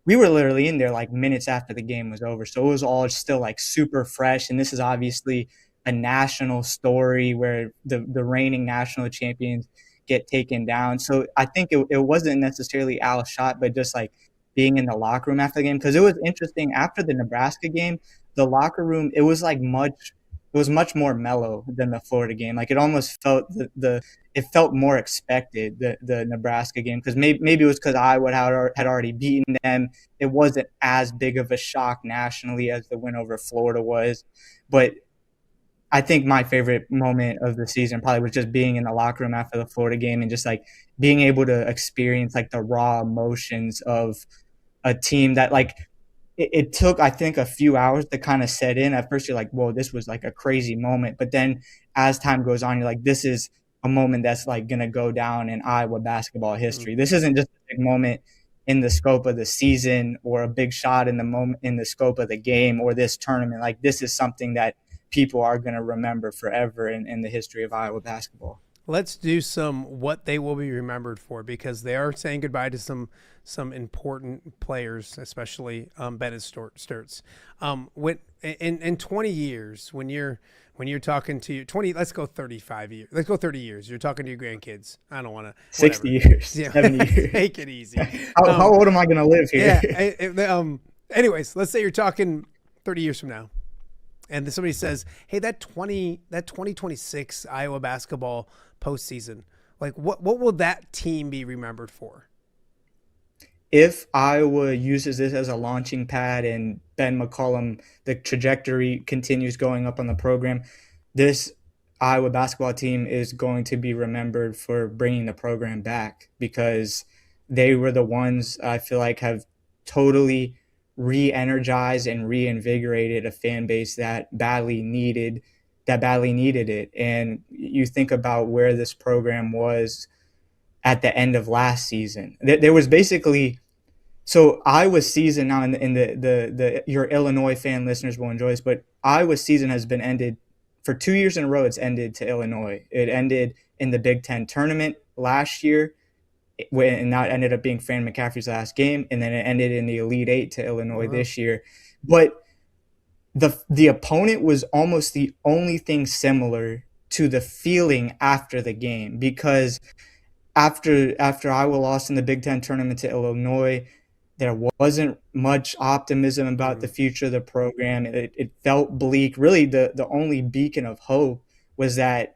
we were literally in there like minutes after the game was over, so it was all still like super fresh. And this is obviously a national story where the reigning national champions get taken down. So I think it wasn't necessarily Al's shot, but just like being in the locker room after the game, because it was interesting after the Nebraska game, the locker room, it was much more mellow than the Florida game. Like it almost felt it felt more expected, the Nebraska game, because maybe it was because Iowa had already beaten them. It wasn't as big of a shock nationally as the win over Florida was. But I think my favorite moment of the season probably was just being in the locker room after the Florida game and just like being able to experience like the raw emotions of a team that like it took, I think, a few hours to kind of set in. At first you're like, whoa, this was like a crazy moment. But then as time goes on, you're like, this is a moment that's like going to go down in Iowa basketball history. This isn't just a big moment in the scope of the season or a big shot in the scope of the game or this tournament. Like this is something that people are going to remember forever in the history of Iowa basketball. Let's do some what they will be remembered for, because they are saying goodbye to some important players, especially Bennett Sturtz. In 20 years, when you're talking to 20, let's go 35 years. Let's go 30 years. You're talking to your grandkids. I don't want to 60 years, yeah. 70 years. Take it easy. How old am I going to live here? Yeah. Anyways, let's say you're talking 30 years from now, and somebody says, "Hey, that 2026 Iowa basketball postseason, like what will that team be remembered for?" If Iowa uses this as a launching pad and Ben McCollum, the trajectory continues going up on the program, this Iowa basketball team is going to be remembered for bringing the program back, because they were the ones I feel like have totally re-energized and reinvigorated a fan base that badly needed it. And you think about where this program was at the end of last season. There was basically, so Iowa's season now in the your Illinois fan listeners will enjoy this, but Iowa's season has been ended for 2 years in a row. It's ended to Illinois. It ended in the Big Ten tournament last year, and that ended up being Fran McCaffery's last game, and then it ended in the Elite Eight to Illinois this year. But the opponent was almost the only thing similar to the feeling after the game, because after Iowa lost in the Big Ten tournament to Illinois, there wasn't much optimism about the future of the program. It felt bleak. Really, the only beacon of hope was that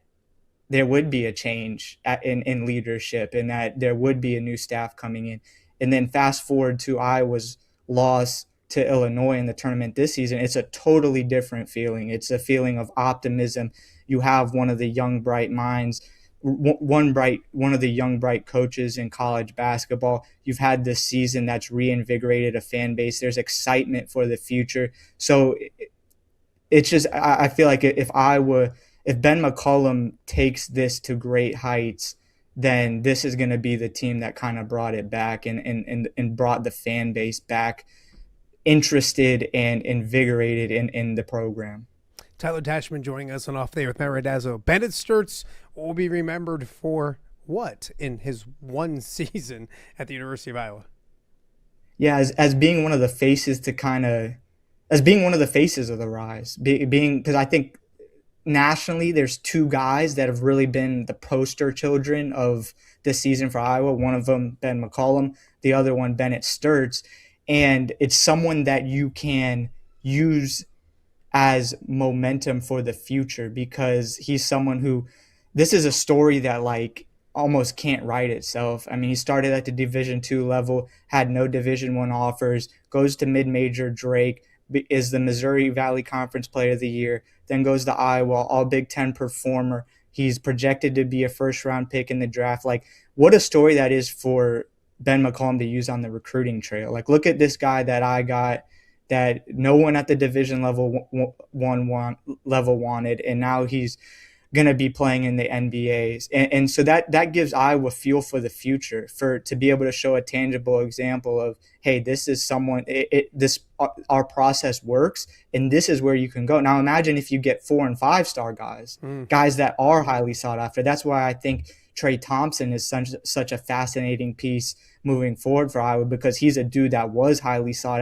there would be a change in leadership and that there would be a new staff coming in. And then fast forward to Iowa's loss to Illinois in the tournament this season, it's a totally different feeling. It's a feeling of optimism. You have one of the young, bright minds, one of the young, bright coaches in college basketball. You've had this season that's reinvigorated a fan base. There's excitement for the future. So it's just, I feel like if Ben McCollum takes this to great heights, then this is going to be the team that kind of brought it back and brought the fan base back interested and invigorated in the program. Tyler Tashman joining us on Off Day with Matt Randazzo. Bennett Sturtz will be remembered for what in his one season at the University of Iowa? Yeah, as being one of the faces of the rise, being because I think nationally, there's two guys that have really been the poster children of this season for Iowa. One of them, Ben McCollum, the other one, Bennett Sturts. And it's someone that you can use as momentum for the future, because he's someone who, this is a story that like almost can't write itself. I mean, he started at the Division II level, had no Division I offers, goes to mid-major Drake, is the Missouri Valley Conference Player of the Year, then goes to Iowa, all Big Ten performer. He's projected to be a first-round pick in the draft. Like, what a story that is for Ben McCollum to use on the recruiting trail. Like, look at this guy that I got that no one at the Division level level wanted, and now he's going to be playing in the NBAs. And so that gives Iowa feel for the future, to be able to show a tangible example of, hey, this is someone, our process works, and this is where you can go. Now imagine if you get 4 and 5 star guys that are highly sought after. That's why I think Trey Thompson is such a fascinating piece moving forward for Iowa, because he's a dude that was highly sought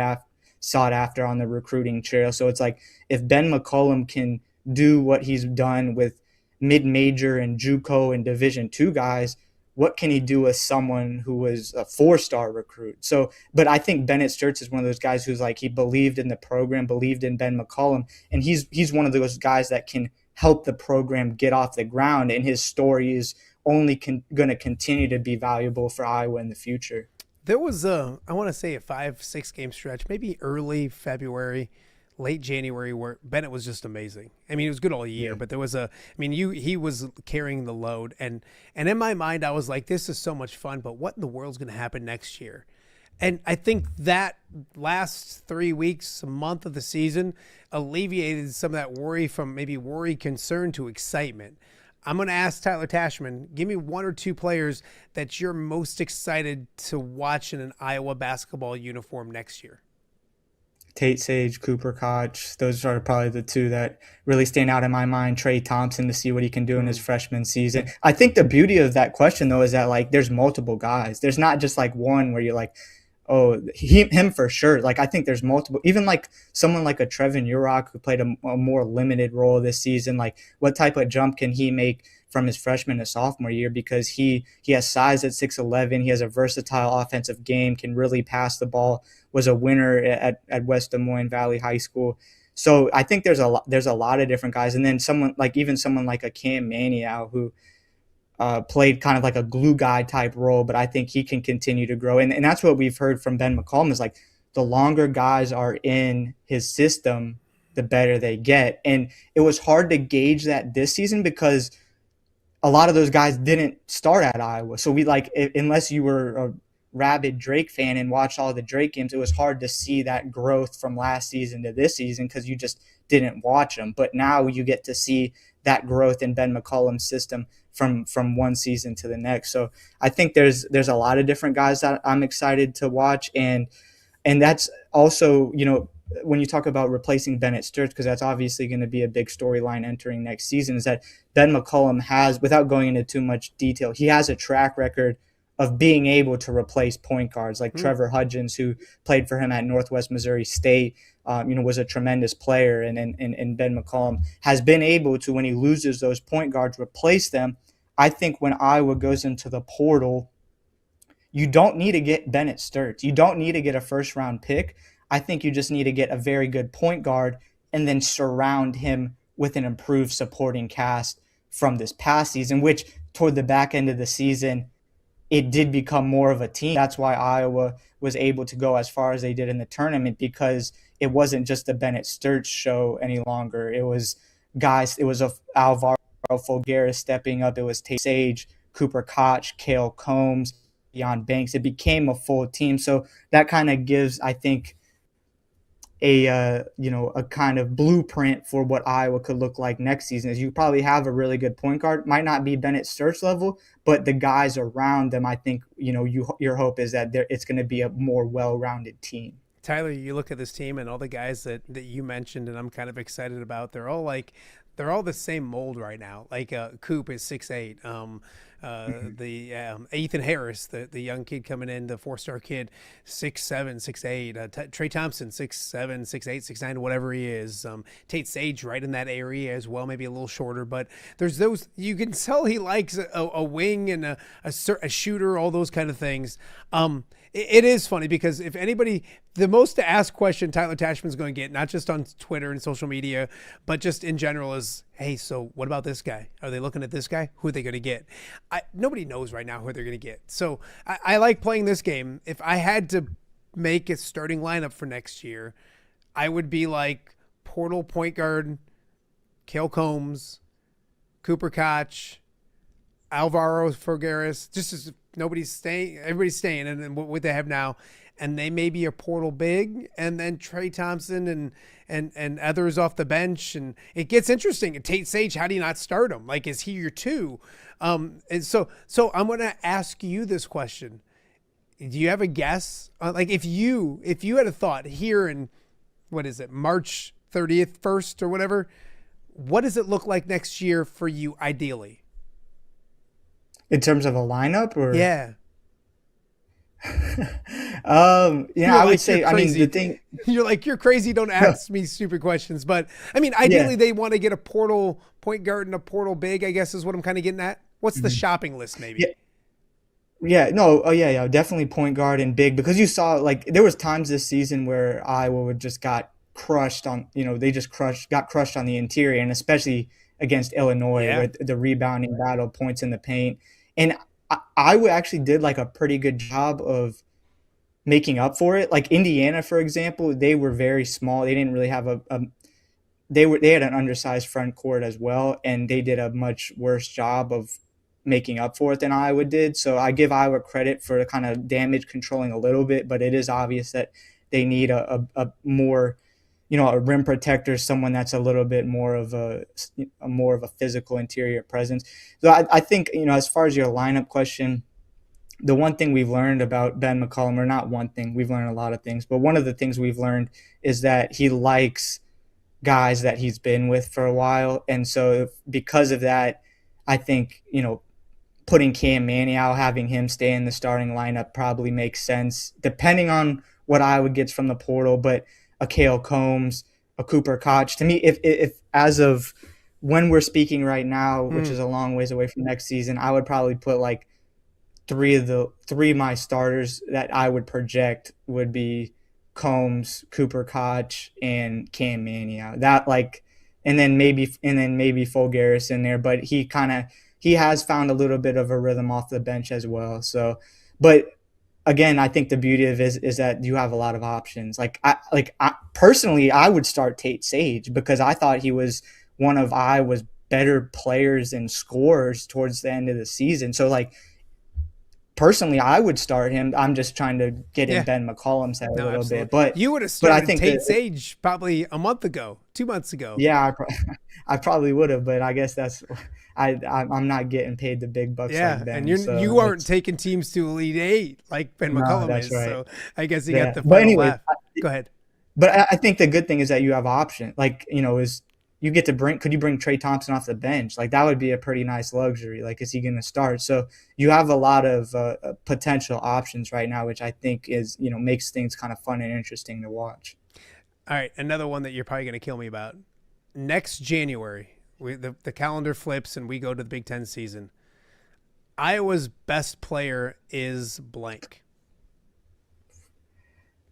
after on the recruiting trail. So it's like, if Ben McCollum can do what he's done with mid-major and JUCO and Division II guys, what can he do with someone who was a 4-star recruit? So, but I think Bennett Sturts is one of those guys who's like, he believed in the program, believed in Ben McCollum, and he's one of those guys that can help the program get off the ground, and his story is only going to continue to be valuable for Iowa in the future. There was I want to say a 5-6 game stretch, maybe early February, late January, where Bennett was just amazing. I mean, he was good all year, but there was he was carrying the load, and in my mind, I was like, this is so much fun, but what in the world's going to happen next year? And I think that last 3 weeks, a month of the season alleviated some of that worry, from maybe concern to excitement. I'm going to ask Tyler Tashman, give me 1 or 2 players that you're most excited to watch in an Iowa basketball uniform next year. Tate Sage, Cooper Koch, those are probably the 2 that really stand out in my mind. Trey Thompson, to see what he can do in his freshman season. I think the beauty of that question, though, is that like there's multiple guys. There's not just like one where you're like, oh, him for sure. Like, I think there's multiple, even like someone like a Trevin Urach who played a more limited role this season. Like, what type of jump can he make from his freshman to sophomore year? Because he has size at 6'11". He has a versatile offensive game, can really pass the ball, was a winner at West Des Moines Valley High School. So I think there's a lot of different guys. And then someone like a Cam Maniow, who played kind of like a glue guy type role, but I think he can continue to grow. And that's what we've heard from Ben McCollum, is like, the longer guys are in his system, the better they get. And it was hard to gauge that this season, because a lot of those guys didn't start at Iowa. So we unless you were a rabid Drake fan and watched all the Drake games, it was hard to see that growth from last season to this season, because you just didn't watch them. But now you get to see that growth in Ben McCollum's system from one season to the next. So I think there's a lot of different guys that I'm excited to watch. And that's also, when you talk about replacing Bennett Sturts, because that's obviously going to be a big storyline entering next season, is that Ben McCollum has, without going into too much detail, he has a track record of being able to replace point guards like Trevor Hudgens, who played for him at Northwest Missouri State, was a tremendous player. And Ben McCollum has been able to, when he loses those point guards, replace them. I think when Iowa goes into the portal, you don't need to get Bennett Sturts. You don't need to get a first-round pick. I think you just need to get a very good point guard and then surround him with an improved supporting cast from this past season, which toward the back end of the season, it did become more of a team. That's why Iowa was able to go as far as they did in the tournament, because it wasn't just the Bennett Sturts show any longer. It was guys, it was Alvaro Fulgaris stepping up. It was Tate Sage, Cooper Koch, Cale Combs, Deion Banks. It became a full team. So that kind of gives, I think, a kind of blueprint for what Iowa could look like next season. Is you probably have a really good point guard, might not be Bennett Sturts level, but the guys around them, I think, your hope is that it's going to be a more well-rounded team. Tyler, you look at this team and all the guys that you mentioned, and I'm kind of excited about, they're they're all the same mold right now. Like Coop is 6'8". Ethan Harris, the young kid coming in, the 4-star kid, 6'7", 6'8". Trey Thompson, 6'7", 6'8", 6'9", whatever he is. Tate Sage right in that area as well, maybe a little shorter, but there's those, you can tell he likes a wing and a shooter, all those kind of things. It is funny because if anybody, the most asked question Tyler Tashman's going to get, not just on Twitter and social media, but just in general is, hey, so what about this guy? Are they looking at this guy? Who are they going to get? Nobody knows right now who they're going to get. So I like playing this game. If I had to make a starting lineup for next year, I would be like portal point guard, Kale Combs, Cooper Koch, Alvaro Figueres, just as nobody's staying, everybody's staying, and then what they have now, and they may be a portal big, and then Trey Thompson and others off the bench, and it gets interesting. And Tate Sage, how do you not start him? Like, is he your 2? And so I'm going to ask you this question. Do you have a guess? Like, if you had a thought here in, what is it, March 30th, 1st or whatever, what does it look like next year for you ideally? In terms of a lineup, or yeah, I would say, I mean, the thing you're like, you're crazy. Don't ask me stupid questions, but I mean, ideally they want to get a portal point guard and a portal big, I guess is what I'm kind of getting at. What's the shopping list, maybe? Definitely point guard and big, because you saw, like, there was times this season where Iowa would just got crushed on, they just got crushed on the interior, and especially against Illinois with the rebounding battle, points in the paint. And I actually did like a pretty good job of making up for it. Like Indiana, for example, they were very small. They didn't really have they had an undersized front court as well, and they did a much worse job of making up for it than Iowa did. So I give Iowa credit for kind of damage controlling a little bit, but it is obvious that they need a more, a rim protector, someone that's a little bit more of a physical interior presence. So I think, as far as your lineup question, the one thing we've learned about Ben McCollum, or not one thing, we've learned a lot of things, but one of the things we've learned is that he likes guys that he's been with for a while. And so because of that, I think, putting Cam Manning out, having him stay in the starting lineup probably makes sense, depending on what Iowa gets from the portal. But a Kale Combs, a Cooper Koch, to me, if as of when we're speaking right now, which is a long ways away from next season, I would probably put like three of my starters that I would project would be Combs, Cooper Koch, and Cam Manning. And then maybe Fulgaris in there, but he has found a little bit of a rhythm off the bench as well. So, but again, I think the beauty of it is that you have a lot of options. I personally, I would start Tate Sage because I thought he was one of Iowa's better players and scorers towards the end of the season. So, personally, I would start him. I'm just trying to get in Ben McCollum's head a little absolutely. bit. But you would have started I think Tate Sage probably a month ago, 2 months ago. Yeah, I probably would have, but I guess that's I'm not getting paid the big bucks. Like Ben, and you aren't taking teams to Elite Eight like Ben McCollum is. Right. So I guess he got the final but anyway, laugh. Go ahead. But I think the good thing is that you have option. Is you get to could you bring Trey Thompson off the bench? That would be a pretty nice luxury. Is he going to start? So you have a lot of potential options right now, which I think is, makes things kind of fun and interesting to watch. All right. Another one that you're probably going to kill me about. Next January, the calendar flips and we go to the Big Ten season. Iowa's best player is blank.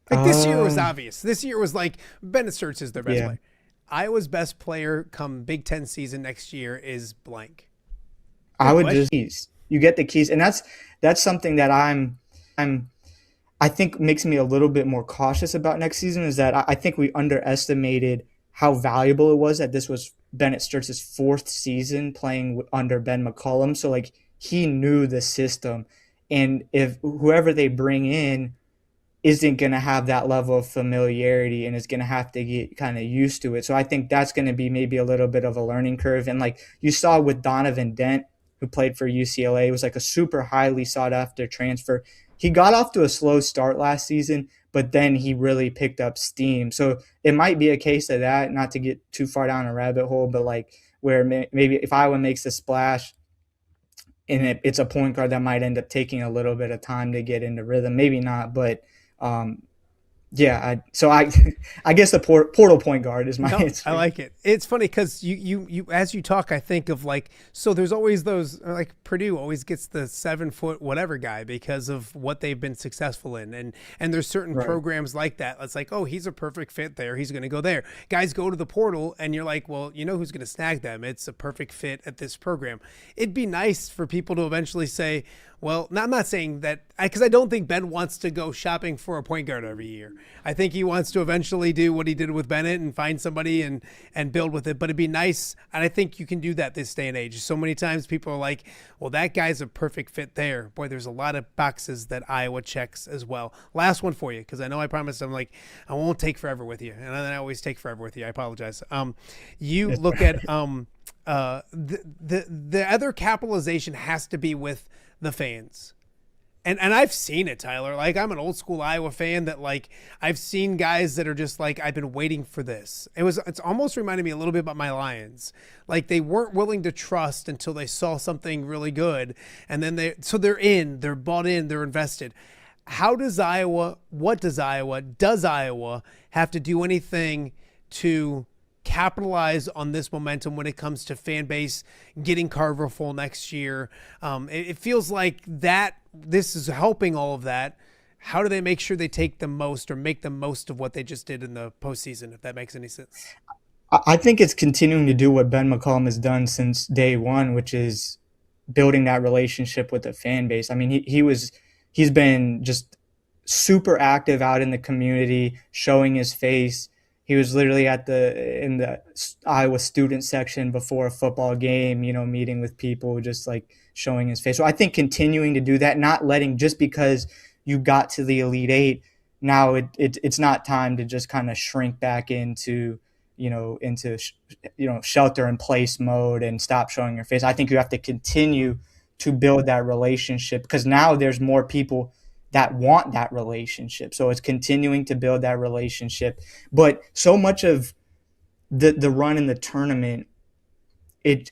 This year was obvious. This year was Bennett Sturts is their best player. Iowa's best player come Big Ten season next year is blank. I would just you get the keys, and that's something that I think makes me a little bit more cautious about next season. Is that I think we underestimated how valuable it was that this was Bennett Sturts' 4th season playing under Ben McCollum. So he knew the system, and if whoever they bring in isn't going to have that level of familiarity and is going to have to get kind of used to it. So I think that's going to be maybe a little bit of a learning curve. And you saw with Donovan Dent, who played for UCLA, it was a super highly sought after transfer. He got off to a slow start last season, but then he really picked up steam. So it might be a case of that, not to get too far down a rabbit hole, but where maybe if Iowa makes a splash and it's a point guard that might end up taking a little bit of time to get into rhythm, maybe not, but I guess the portal point guard is my answer. I like it. It's funny because you as you talk, I think of like, so there's always those, like Purdue always gets the 7-foot whatever guy because of what they've been successful in. And there's certain programs like that. It's like, oh, he's a perfect fit there. He's going to go there. Guys go to the portal and you're like, well, you know who's going to snag them. It's a perfect fit at this program. It'd be nice for people to eventually say, well, I'm not saying that, because I don't think Ben wants to go shopping for a point guard every year. I think he wants to eventually do what he did with Bennett and find somebody and build with it. But it'd be nice, and I think you can do that this day and age. So many times people are like, well, that guy's a perfect fit there. Boy, there's a lot of boxes that Iowa checks as well. Last one for you, because I know I promised I'm like, I won't take forever with you. And then I always take forever with you. I apologize. You look at the other capitalization has to be with the fans. And I've seen it, Tyler. Like, I'm an old school Iowa fan that, like, I've seen guys that are just like, I've been waiting for this. It's almost reminded me a little bit about my Lions. Like, they weren't willing to trust until they saw something really good. And then they're bought in, they're invested. Does Iowa have to do anything to capitalize on this momentum when it comes to fan base getting Carver full next year? It feels like that this is helping all of that. How do they make sure they take the most or make the most of what they just did in the postseason, if that makes any sense? I think it's continuing to do what Ben McCollum has done since day one, which is building that relationship with the fan base. I mean, he's been just super active out in the community, showing his face. He was literally in the Iowa student section before a football game, meeting with people, just like showing his face. So I think continuing to do that, not letting, just because you got to the Elite Eight, now it's not time to just kind of shrink back into shelter in place mode and stop showing your face. I think you have to continue to build that relationship, because now there's more people that want that relationship. So it's continuing to build that relationship. But so much of the run in the tournament,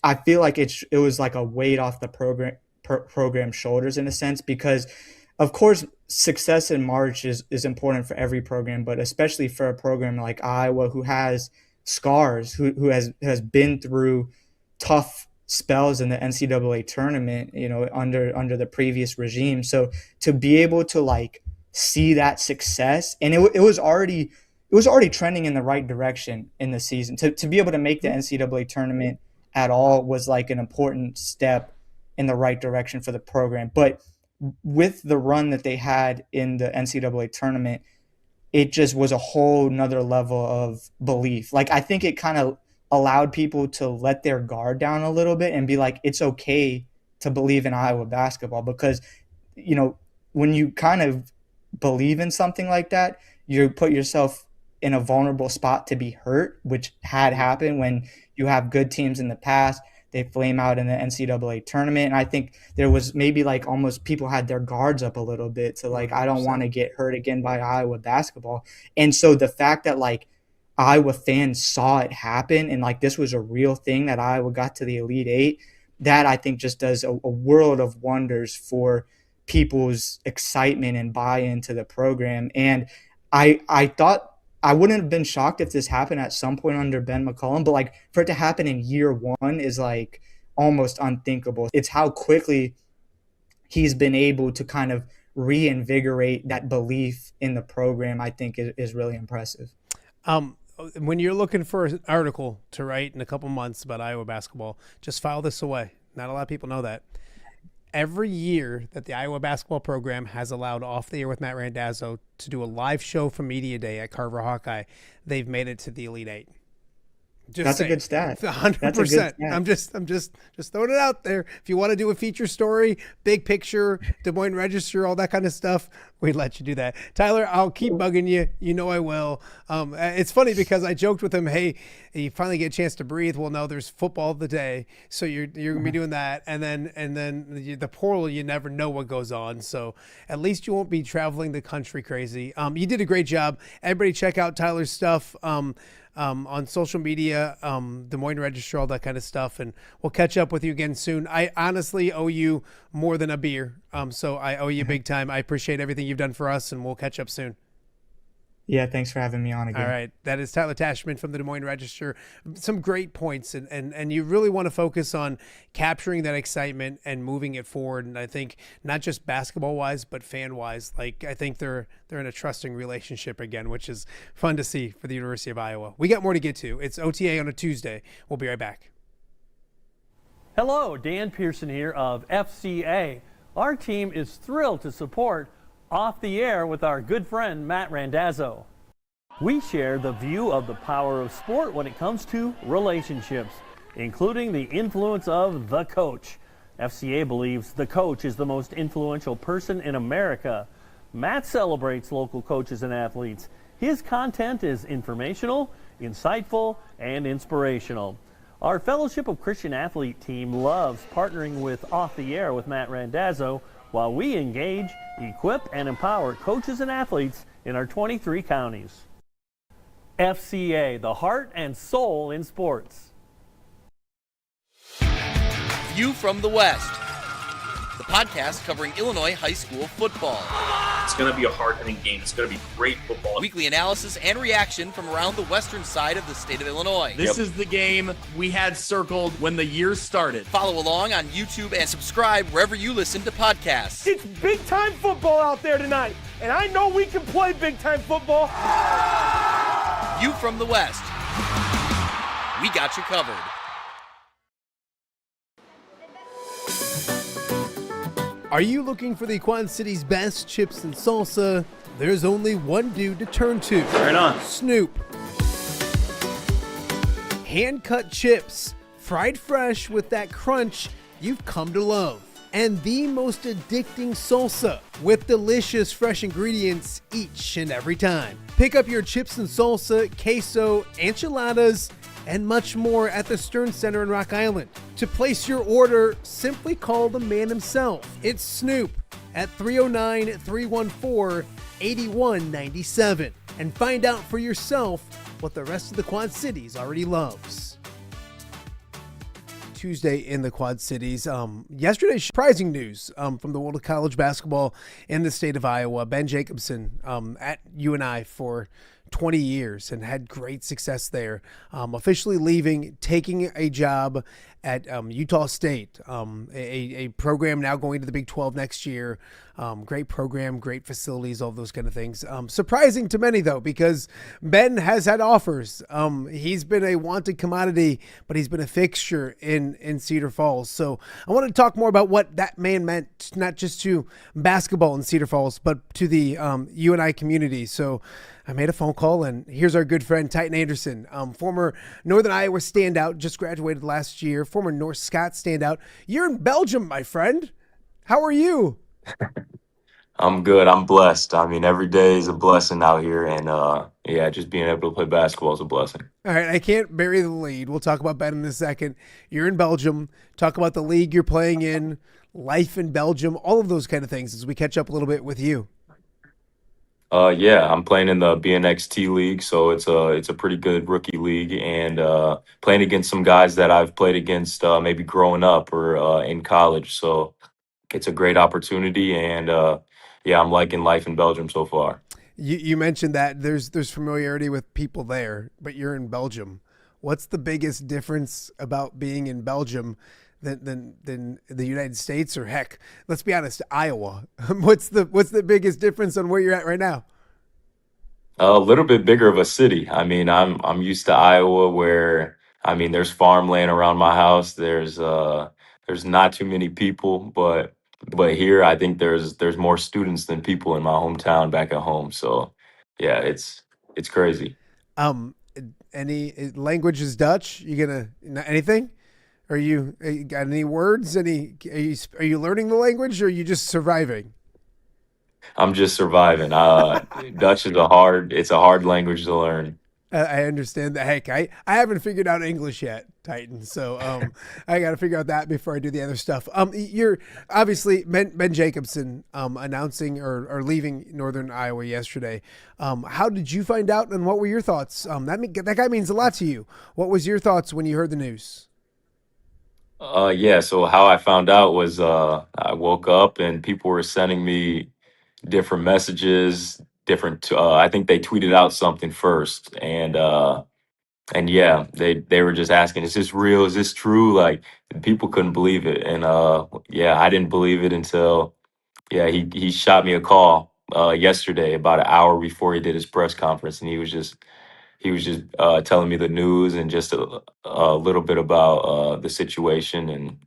I feel like it was like a weight off the program's shoulders in a sense, because of course success in March is important for every program, but especially for a program like Iowa, who has scars, who has been through tough spells in the NCAA tournament, under the previous regime. So to be able to like see that success, and it was already trending in the right direction in the season. To be able to make the NCAA tournament at all was like an important step in the right direction for the program. But with the run that they had in the NCAA tournament, it just was a whole nother level of belief. Like, I think it kind of allowed people to let their guard down a little bit and be like, it's okay to believe in Iowa basketball, because, when you kind of believe in something like that, you put yourself in a vulnerable spot to be hurt, which had happened when you have good teams in the past. They flame out in the NCAA tournament. And I think there was maybe like almost people had their guards up a little bit to like, I don't want to get hurt again by Iowa basketball. And so the fact that like Iowa fans saw it happen and like this was a real thing, that Iowa got to the Elite Eight, that I think just does a world of wonders for people's excitement and buy-in to the program. And I thought I wouldn't have been shocked if this happened at some point under Ben McCollum, but like for it to happen in year one is like almost unthinkable. It's how quickly he's been able to kind of reinvigorate that belief in the program, I think is really impressive. When you're looking for an article to write in a couple months about Iowa basketball, just file this away. Not a lot of people know that. Every year that the Iowa basketball program has allowed Off the Air with Matt Randazzo to do a live show for Media Day at Carver Hawkeye, they've made it to the Elite Eight. That's a good stat. 100%. I'm just throwing it out there. If you want to do a feature story, big picture, Des Moines Register, all that kind of stuff, we'd let you do that. Tyler, I'll keep bugging you. You know I will. It's funny because I joked with him, hey, you finally get a chance to breathe. Well, no, there's football of the day, so you're gonna be doing that, and then the portal, you never know what goes on. So at least you won't be traveling the country crazy. You did a great job. Everybody check out Tyler's stuff. on social media, Des Moines Register, all that kind of stuff. And we'll catch up with you again soon. I honestly owe you more than a beer. So I owe you big time. I appreciate everything you've done for us, and we'll catch up soon. Yeah, thanks for having me on again. All right. That is Tyler Tashman from the Des Moines Register. Some great points, and you really want to focus on capturing that excitement and moving it forward. And I think not just basketball-wise, but fan-wise. Like, I think they're in a trusting relationship again, which is fun to see for the University of Iowa. We got more to get to. It's OTA on a Tuesday. We'll be right back. Hello, Dan Pearson here of FCA. Our team is thrilled to support Off the Air with our good friend Matt Randazzo. We share the view of the power of sport when it comes to relationships, including the influence of the coach. FCA believes the coach is the most influential person in America. Matt celebrates local coaches and athletes. His content is informational, insightful, and inspirational. Our Fellowship of Christian Athlete team loves partnering with Off the Air with Matt Randazzo while we engage, equip, and empower coaches and athletes in our 23 counties. FCA, the heart and soul in sports. View from the West, the podcast covering Illinois high school football. It's going to be a hard-hitting game. It's going to be great football. Weekly analysis and reaction from around the western side of the state of Illinois. This is the game we had circled when the year started. Follow along on YouTube and subscribe wherever you listen to podcasts. It's big-time football out there tonight, and I know we can play big-time football. View from the West. We got you covered. Are you looking for the Quad City's best chips and salsa? There's only one dude to turn to. Right on. Snoop. Hand-cut chips, fried fresh with that crunch you've come to love. And the most addicting salsa with delicious fresh ingredients each and every time. Pick up your chips and salsa, queso, enchiladas, and much more at the Stern Center in Rock Island. To place your order, simply call the man himself. It's Snoop at 309-314-8197 and find out for yourself what the rest of the Quad Cities already loves. Tuesday in the Quad Cities. Yesterday, surprising news from the world of college basketball in the state of Iowa. Ben Jacobsen at UNI for 20 years and had great success there. Officially leaving, taking a job at Utah State, a program now going to the Big 12 next year. Great program, great facilities, all those kind of things. Surprising to many, though, because Ben has had offers. He's been a wanted commodity, but he's been a fixture in Cedar Falls. So I want to talk more about what that man meant, not just to basketball in Cedar Falls, but to the UNI community. So I made a phone call, and here's our good friend, Tytan Anderson, former Northern Iowa standout, just graduated last year, former North Scott standout. You're in Belgium, my friend. How are you? I'm good. I'm blessed. I mean, every day is a blessing out here, and just being able to play basketball is a blessing. All right, I can't bury the lead. We'll talk about Ben in a second. You're in Belgium. Talk about the league you're playing in, life in Belgium, all of those kind of things as we catch up a little bit with you. I'm playing in the BNXT league, so it's a pretty good rookie league, and playing against some guys that I've played against maybe growing up or in college. So it's a great opportunity, and I'm liking life in Belgium so far. You mentioned that there's familiarity with people there, but you're in Belgium. What's the biggest difference about being in Belgium than the United States, or heck, let's be honest, Iowa? What's the biggest difference on where you're at right now? A little bit bigger of a city. I mean, I'm used to Iowa, where there's farmland around my house. There's not too many people, but here I think there's more students than people in my hometown back at home. So yeah, it's crazy. Any language is Dutch? You gonna anything? Are you got any words? Are you learning the language, or are you just surviving? I'm just surviving. Dutch is a hard language to learn. I understand that. Heck, I haven't figured out English yet, Titan. So I got to figure out that before I do the other stuff. You're obviously Ben Jacobsen announcing or leaving Northern Iowa yesterday. How did you find out, and what were your thoughts? That guy means a lot to you. What was your thoughts when you heard the news? Yeah, so how I found out was I woke up and people were sending me different messages, different I think they tweeted out something first, and yeah, they were just asking, is this real? Is this true? Like, people couldn't believe it. And yeah, I didn't believe it until yeah, he shot me a call yesterday about an hour before he did his press conference, and he was just telling me the news and just a little bit about the situation,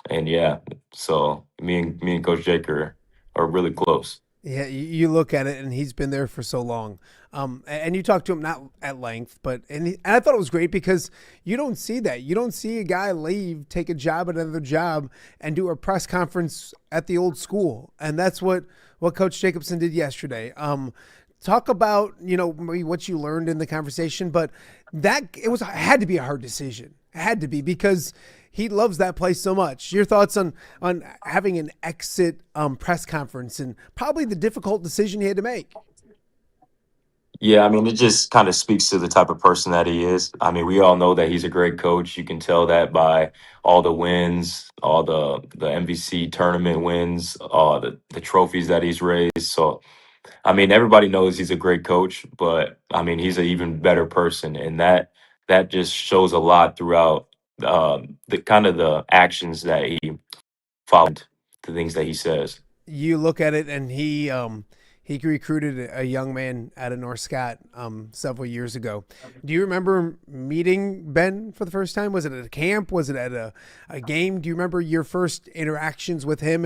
and yeah, so me and Coach Jake are really close. Yeah, you look at it, and he's been there for so long. And you talked to him not at length, but and I thought it was great because you don't see that. You don't see a guy leave, take a job at another job, and do a press conference at the old school, and that's what Coach Jacobsen did yesterday. Talk about maybe what you learned in the conversation, but it had to be a hard decision. It had to be because he loves that place so much. Your thoughts on having an exit press conference and probably the difficult decision he had to make. Yeah, I mean, it just kind of speaks to the type of person that he is. I mean, we all know that he's a great coach. You can tell that by all the wins, all the MVC tournament wins, all the trophies that he's raised. So, I mean, everybody knows he's a great coach, but I mean, he's an even better person, and that just shows a lot throughout the kind of the actions that he followed, the things that he says. You look at it, and he recruited a young man out of North Scott several years ago. Do you remember meeting Ben for the first time? Was it at a camp? Was it at a game? Do you remember your first interactions with him?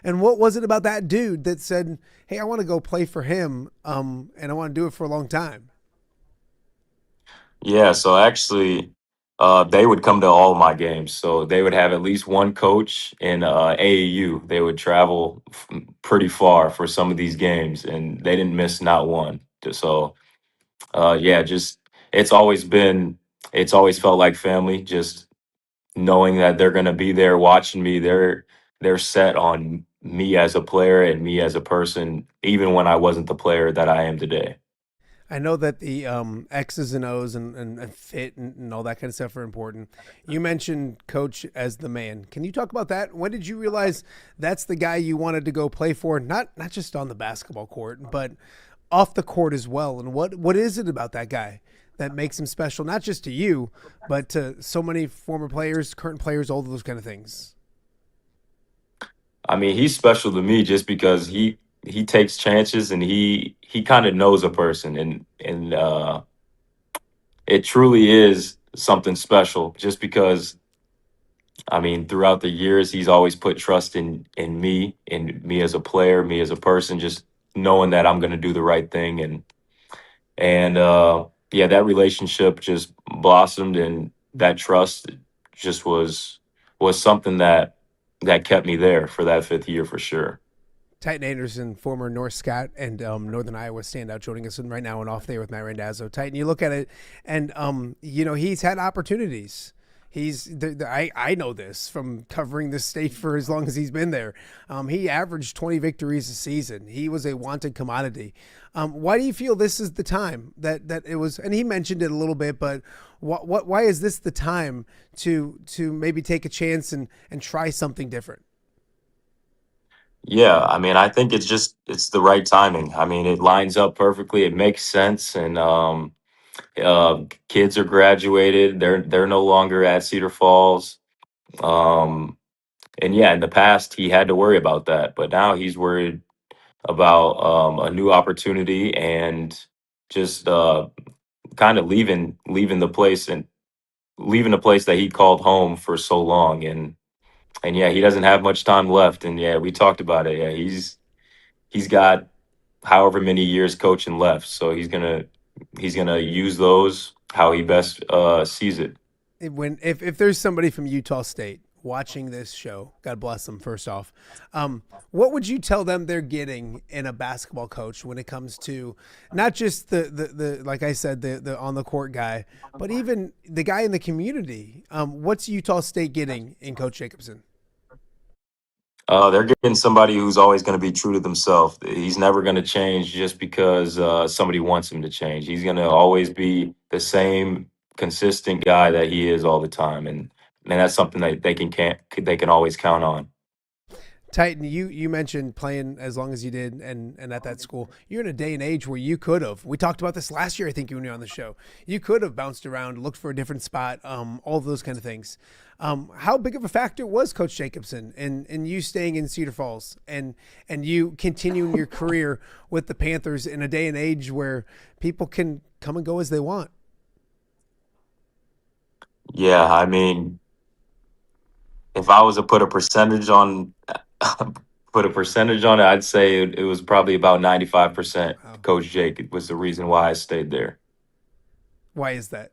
And what was it about that dude that said, hey, I want to go play for him, and I want to do it for a long time? Yeah, so actually, they would come to all of my games. So they would have at least one coach in AAU. They would travel pretty far for some of these games, and they didn't miss not one. So, yeah, just it's always been, it's always felt like family. Just knowing that they're going to be there watching me. They're set on me as a player and me as a person, even when I wasn't the player that I am today. I know that the X's and O's and fit and all that kind of stuff are important. You mentioned coach as the man. Can you talk about that? When did you realize that's the guy you wanted to go play for? Not just on the basketball court, but off the court as well. And what is it about that guy that makes him special, not just to you, but to so many former players, current players, all those kind of things? I mean, he's special to me just because he takes chances and he kind of knows a person, and it truly is something special just because I mean, throughout the years he's always put trust in me as a player, me as a person, just knowing that I'm going to do the right thing, and yeah, that relationship just blossomed, and that trust just was something that kept me there for that fifth year for sure. Tytan Anderson, former North Scott and Northern Iowa standout, joining us right now and off there with Matt Randazzo. Tytan, you look at it, and he's had opportunities. I know this from covering this state for as long as he's been there. He averaged 20 victories a season. He was a wanted commodity. Why do you feel this is the time that it was? And he mentioned it a little bit, but why is this the time to maybe take a chance and try something different? Yeah, I mean, I think it's the right timing. I mean, it lines up perfectly. It makes sense, and kids are graduated. They're no longer at Cedar Falls. Um, and yeah, in the past he had to worry about that, but now he's worried about a new opportunity and just kind of leaving the place and leaving the place that he called home for so long. And yeah, he doesn't have much time left. And yeah, we talked about it. Yeah, he's got however many years coaching left, so he's gonna use those how he best sees it. If there's somebody from Utah State watching this show, God bless them first off, what would you tell them they're getting in a basketball coach when it comes to not just the like I said, the on the court guy, but even the guy in the community? What's Utah State getting in Coach Jacobsen? They're getting somebody who's always going to be true to themselves. He's never going to change just because somebody wants him to change. He's going to always be the same consistent guy that he is all the time, and that's something that they can always count on. Titan, you mentioned playing as long as you did and at that school. You're in a day and age where you could have. We talked about this last year, I think, when you were on the show. You could have bounced around, looked for a different spot, all of those kind of things. How big of a factor was Coach Jacobsen in you staying in Cedar Falls and you continuing your career with the Panthers in a day and age where people can come and go as they want? Yeah, I mean, if I was to put a percentage on it, I'd say it was probably about 95%. Coach Jake was the reason why I stayed there. Why is that?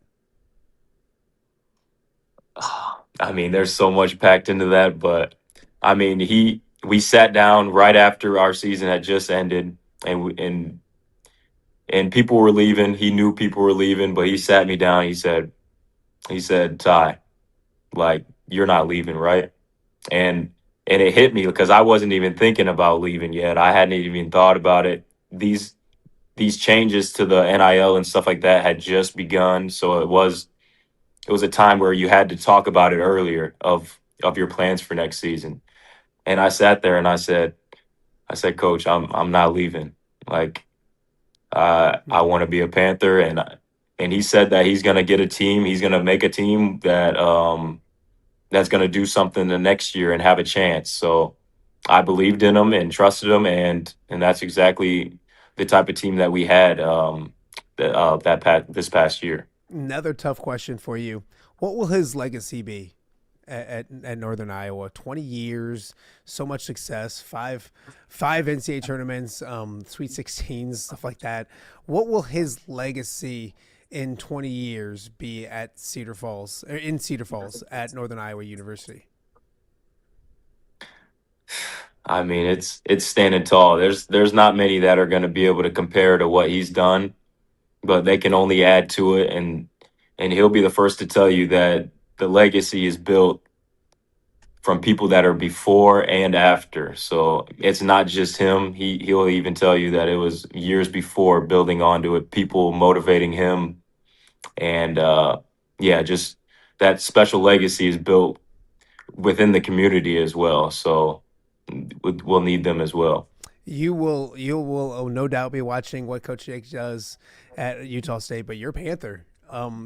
I mean, there's so much packed into that, but I mean, we sat down right after our season had just ended, and people were leaving. He knew people were leaving, but he sat me down. He said, Ty, like, you're not leaving, right? And it hit me because I wasn't even thinking about leaving yet. I hadn't even thought about it. These changes to the NIL and stuff like that had just begun, so it was a time where you had to talk about it earlier of your plans for next season. And I sat there and I said, Coach, I'm not leaving. Like, I want to be a Panther, and he said that he's going to get a team. He's going to make a team that that's going to do something the next year and have a chance. So I believed in him and trusted him, and that's exactly the type of team that we had this past year. Another tough question for you. What will his legacy be at Northern Iowa? 20 years, so much success, five NCAA tournaments, Sweet 16s, stuff like that. What will his legacy in 20 years be at Cedar Falls at Northern Iowa University? I mean, it's standing tall. There's not many that are going to be able to compare to what he's done, but they can only add to it, and he'll be the first to tell you that the legacy is built from people that are before and after. So it's not just him. He'll even tell you that it was years before, building onto it, people motivating him. And just that special legacy is built within the community as well. So we'll need them as well. You will no doubt be watching what Coach Jake does at Utah State, but you're a Panther.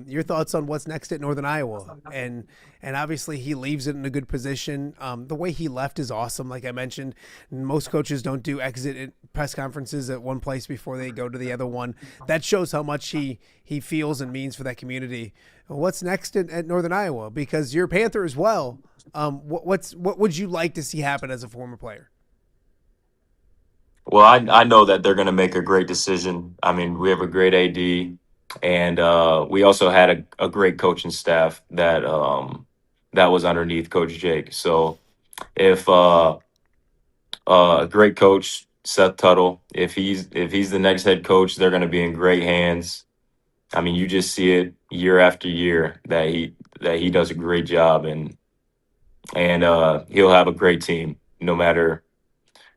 Your thoughts on what's next at Northern Iowa, and obviously he leaves it in a good position. The way he left is awesome. Like I mentioned, most coaches don't do exit press conferences at one place before they go to the other one. That shows how much he feels and means for that community. What's next at Northern Iowa? Because you're a Panther as well. What would you like to see happen as a former player? Well, I know that they're going to make a great decision. I mean, we have a great AD. And we also had a great coaching staff that was underneath Coach Jake. So if a great coach, Seth Tuttle, if he's the next head coach, they're going to be in great hands. I mean, you just see it year after year that he does a great job, and he'll have a great team no matter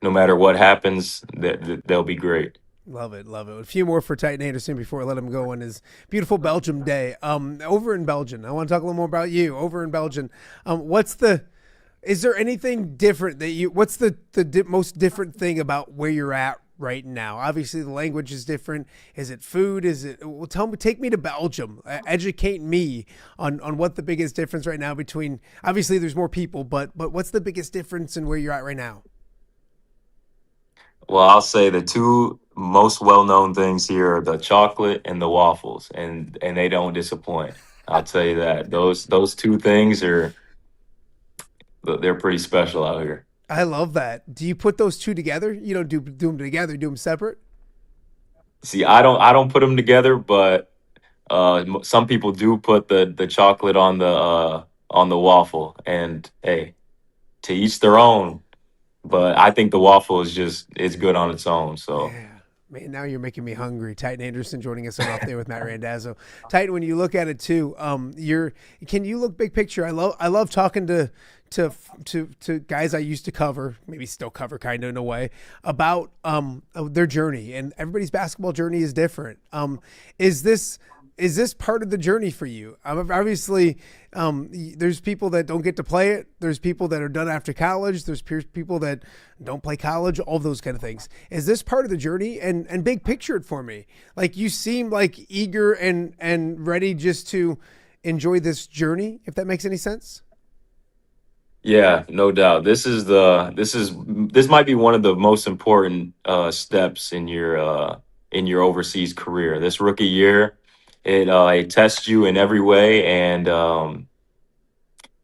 what happens. They'll be great. Love it. A few more for Tytan Anderson before I let him go on his beautiful Belgium day. Over in Belgium, I want to talk a little more about you. Over in Belgium, is there anything different what's the most different thing about where you're at right now? Obviously, the language is different. Is it food? Take me to Belgium. Educate me on what the biggest difference right now between, obviously there's more people, but what's the biggest difference in where you're at right now? Well, I'll say the two most well-known things here are the chocolate and the waffles, and they don't disappoint. I'll tell you that. Those two things they're pretty special out here. I love that. Do you put those two together? You don't do them together, do them separate? See, I don't put them together, but some people do put the chocolate on on the waffle. And hey, to each their own. But I think the waffle it's good on its own. So. Man, now you're making me hungry. Tytan Anderson joining us on Off There with Matt Randazzo. Tytan, when you look at it too, can you look big picture? I love talking to guys I used to cover, maybe still cover kind of in a way, about their journey, and everybody's basketball journey is different. Is this part of the journey for you? Obviously, there's people that don't get to play it. There's people that are done after college. There's people that don't play college, all those kind of things. Is this part of the journey? And big picture it for me. Like, you seem like eager and ready just to enjoy this journey, if that makes any sense. Yeah, no doubt. This might be one of the most important steps in your overseas career. This rookie year, it tests you in every way, and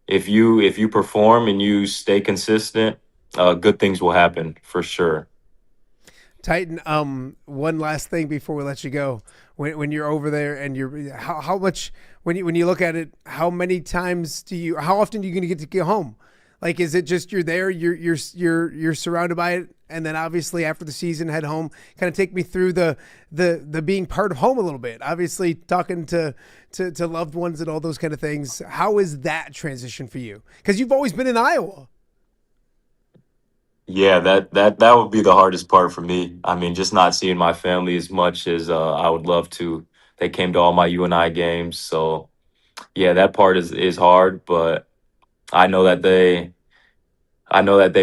if you perform and you stay consistent, good things will happen for sure. Tytan, one last thing before we let you go. When you're over there and how much, when you look at it, how often are you going to get home? Like, is it just you're there, you're surrounded by it, and then obviously after the season head home? Kind of take me through the being part of home a little bit. Obviously talking to loved ones and all those kind of things. How is that transition for you? Because you've always been in Iowa. Yeah, that would be the hardest part for me. I mean, just not seeing my family as much as I would love to. They came to all my UNI games, so yeah, that part is hard, but I know that they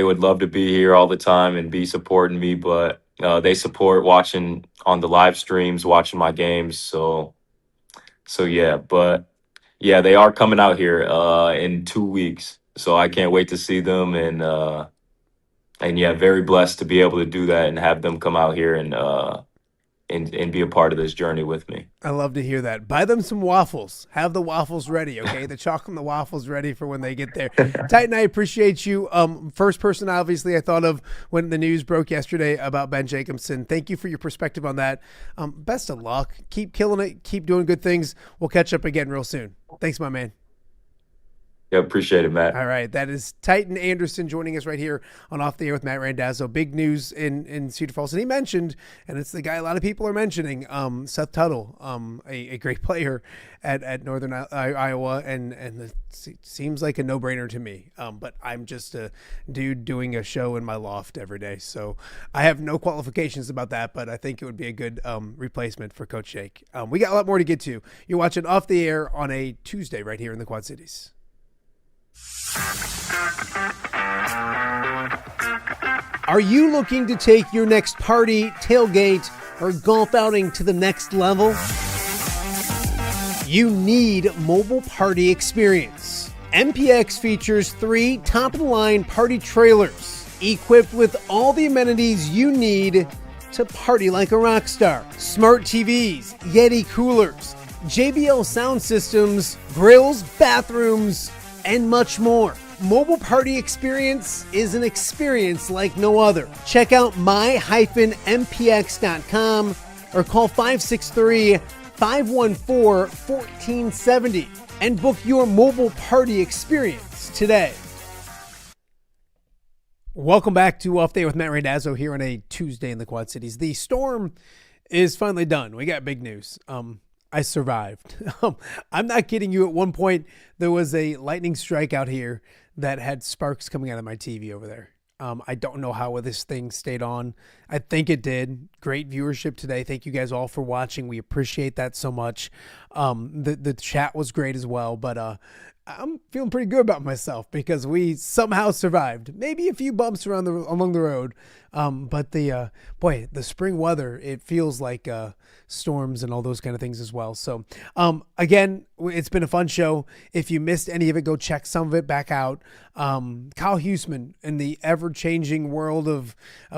would love to be here all the time and be supporting me, but they support watching on the live streams, watching my games. So yeah, but yeah, they are coming out here in 2 weeks. So I can't wait to see them, and yeah, very blessed to be able to do that and have them come out here and be a part of this journey with me. I love to hear that. Buy them some waffles. Have the waffles ready, okay? The chocolate and the waffles ready for when they get there. Tytan, I appreciate you. First person, obviously, I thought of when the news broke yesterday about Ben Jacobsen. Thank you for your perspective on that. Best of luck. Keep killing it. Keep doing good things. We'll catch up again real soon. Thanks, my man. Yeah, appreciate it, Matt. All right, that is Tytan Anderson joining us right here on Off the Air with Matt Randazzo. Big news in Cedar Falls. And he mentioned, and it's the guy a lot of people are mentioning, Seth Tuttle, a great player at Northern Iowa, and it seems like a no-brainer to me. But I'm just a dude doing a show in my loft every day, so I have no qualifications about that, but I think it would be a good replacement for Coach Jake. We got a lot more to get to. You're watching Off the Air on a Tuesday right here in the Quad Cities. Are you looking to take your next party, tailgate, or golf outing to the next level? You need mobile party experience. MPX features 3 top-of-the-line party trailers equipped with all the amenities you need to party like a rock star. Smart TVs, Yeti coolers, JBL sound systems, grills, bathrooms, and much more. Mobile party experience is an experience like no other. Check out my-mpx.com or call 563-514-1470 and book your mobile party experience today. Welcome back to Off Day with Matt Randazzo here on a Tuesday in the Quad Cities. The storm is finally done. We got big news. I survived. I'm not kidding you. At one point, there was a lightning strike out here that had sparks coming out of my TV over there. I don't know how this thing stayed on. I think it did. Great viewership today. Thank you guys all for watching. We appreciate that so much. The chat was great as well, but I'm feeling pretty good about myself because we somehow survived. Maybe a few bumps along the road, but the spring weather, it feels like storms and all those kind of things as well. So again, it's been a fun show. If you missed any of it, go check some of it back out. Kyle Huesmann in the ever-changing world of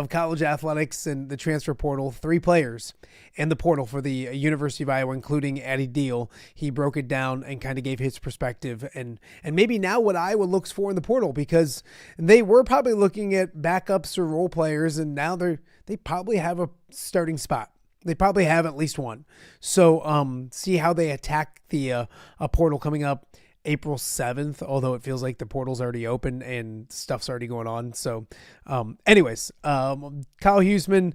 college athletics and the transfer portal, 3 players in the portal for the University of Iowa, including Addie Deal. He broke it down and kind of gave his perspective and maybe now what Iowa looks for in the portal, because they were probably looking at backups or role players, and now they probably have a starting spot. They probably have at least one. So see how they attack the portal coming up. April 7th, although it feels like the portal's already open and stuff's already going on. So anyways, Kyle Huesmann,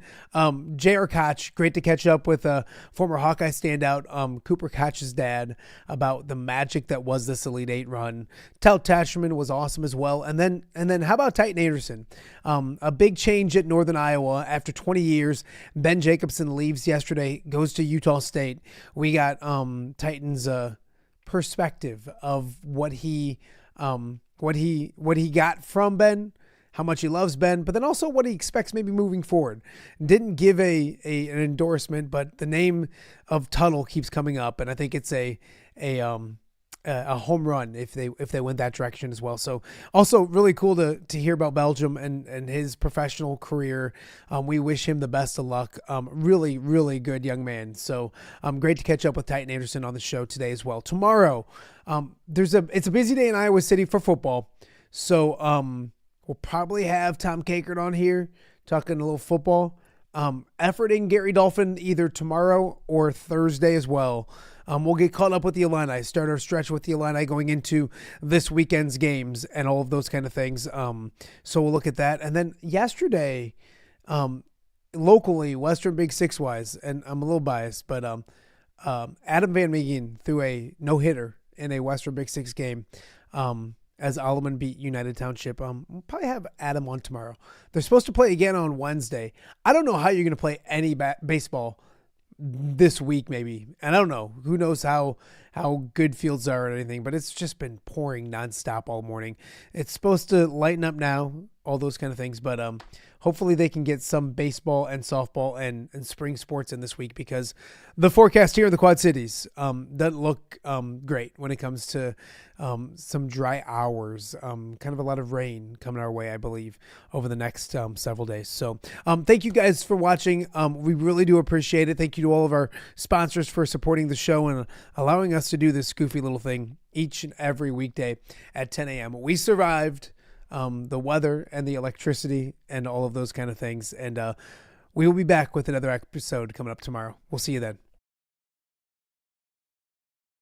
JR Koch, great to catch up with a former Hawkeye standout, Cooper Koch's dad, about the magic that was this Elite Eight run. Tyler Tashman was awesome as well. And then how about Tytan Anderson? A big change at Northern Iowa after 20 years. Ben Jacobsen leaves yesterday, goes to Utah State. We got Titan's perspective of what he got from Ben, how much he loves Ben, but then also what he expects maybe moving forward. Didn't give an endorsement, but the name of Tuttle keeps coming up, and I think it's a home run if they went that direction as well. So also really cool to hear about Belgium and his professional career. We wish him the best of luck. Really, really good young man. So great to catch up with Tytan Anderson on the show today as well. Tomorrow, it's a busy day in Iowa City for football. So we'll probably have Tom Kakert on here talking a little football. Efforting Gary Dolphin either tomorrow or Thursday as well. We'll get caught up with the Illini, start our stretch with the Illini going into this weekend's games and all of those kind of things. So we'll look at that. And then yesterday, locally, Western Big Six-wise, and I'm a little biased, but Adam Van Meegen threw a no-hitter in a Western Big Six game as Alleman beat United Township. We'll probably have Adam on tomorrow. They're supposed to play again on Wednesday. I don't know how you're going to play any baseball this week maybe. And I don't know. Who knows how good fields are or anything, but it's just been pouring nonstop all morning. It's supposed to lighten up now, all those kind of things, but hopefully they can get some baseball and softball and spring sports in this week, because the forecast here in the Quad Cities doesn't look great when it comes to some dry hours, kind of a lot of rain coming our way, I believe, over the next several days. So thank you guys for watching. We really do appreciate it. Thank you to all of our sponsors for supporting the show and allowing us to do this goofy little thing each and every weekday at 10 a.m. We survived the weather and the electricity and all of those kind of things. And we will be back with another episode coming up tomorrow. We'll see you then.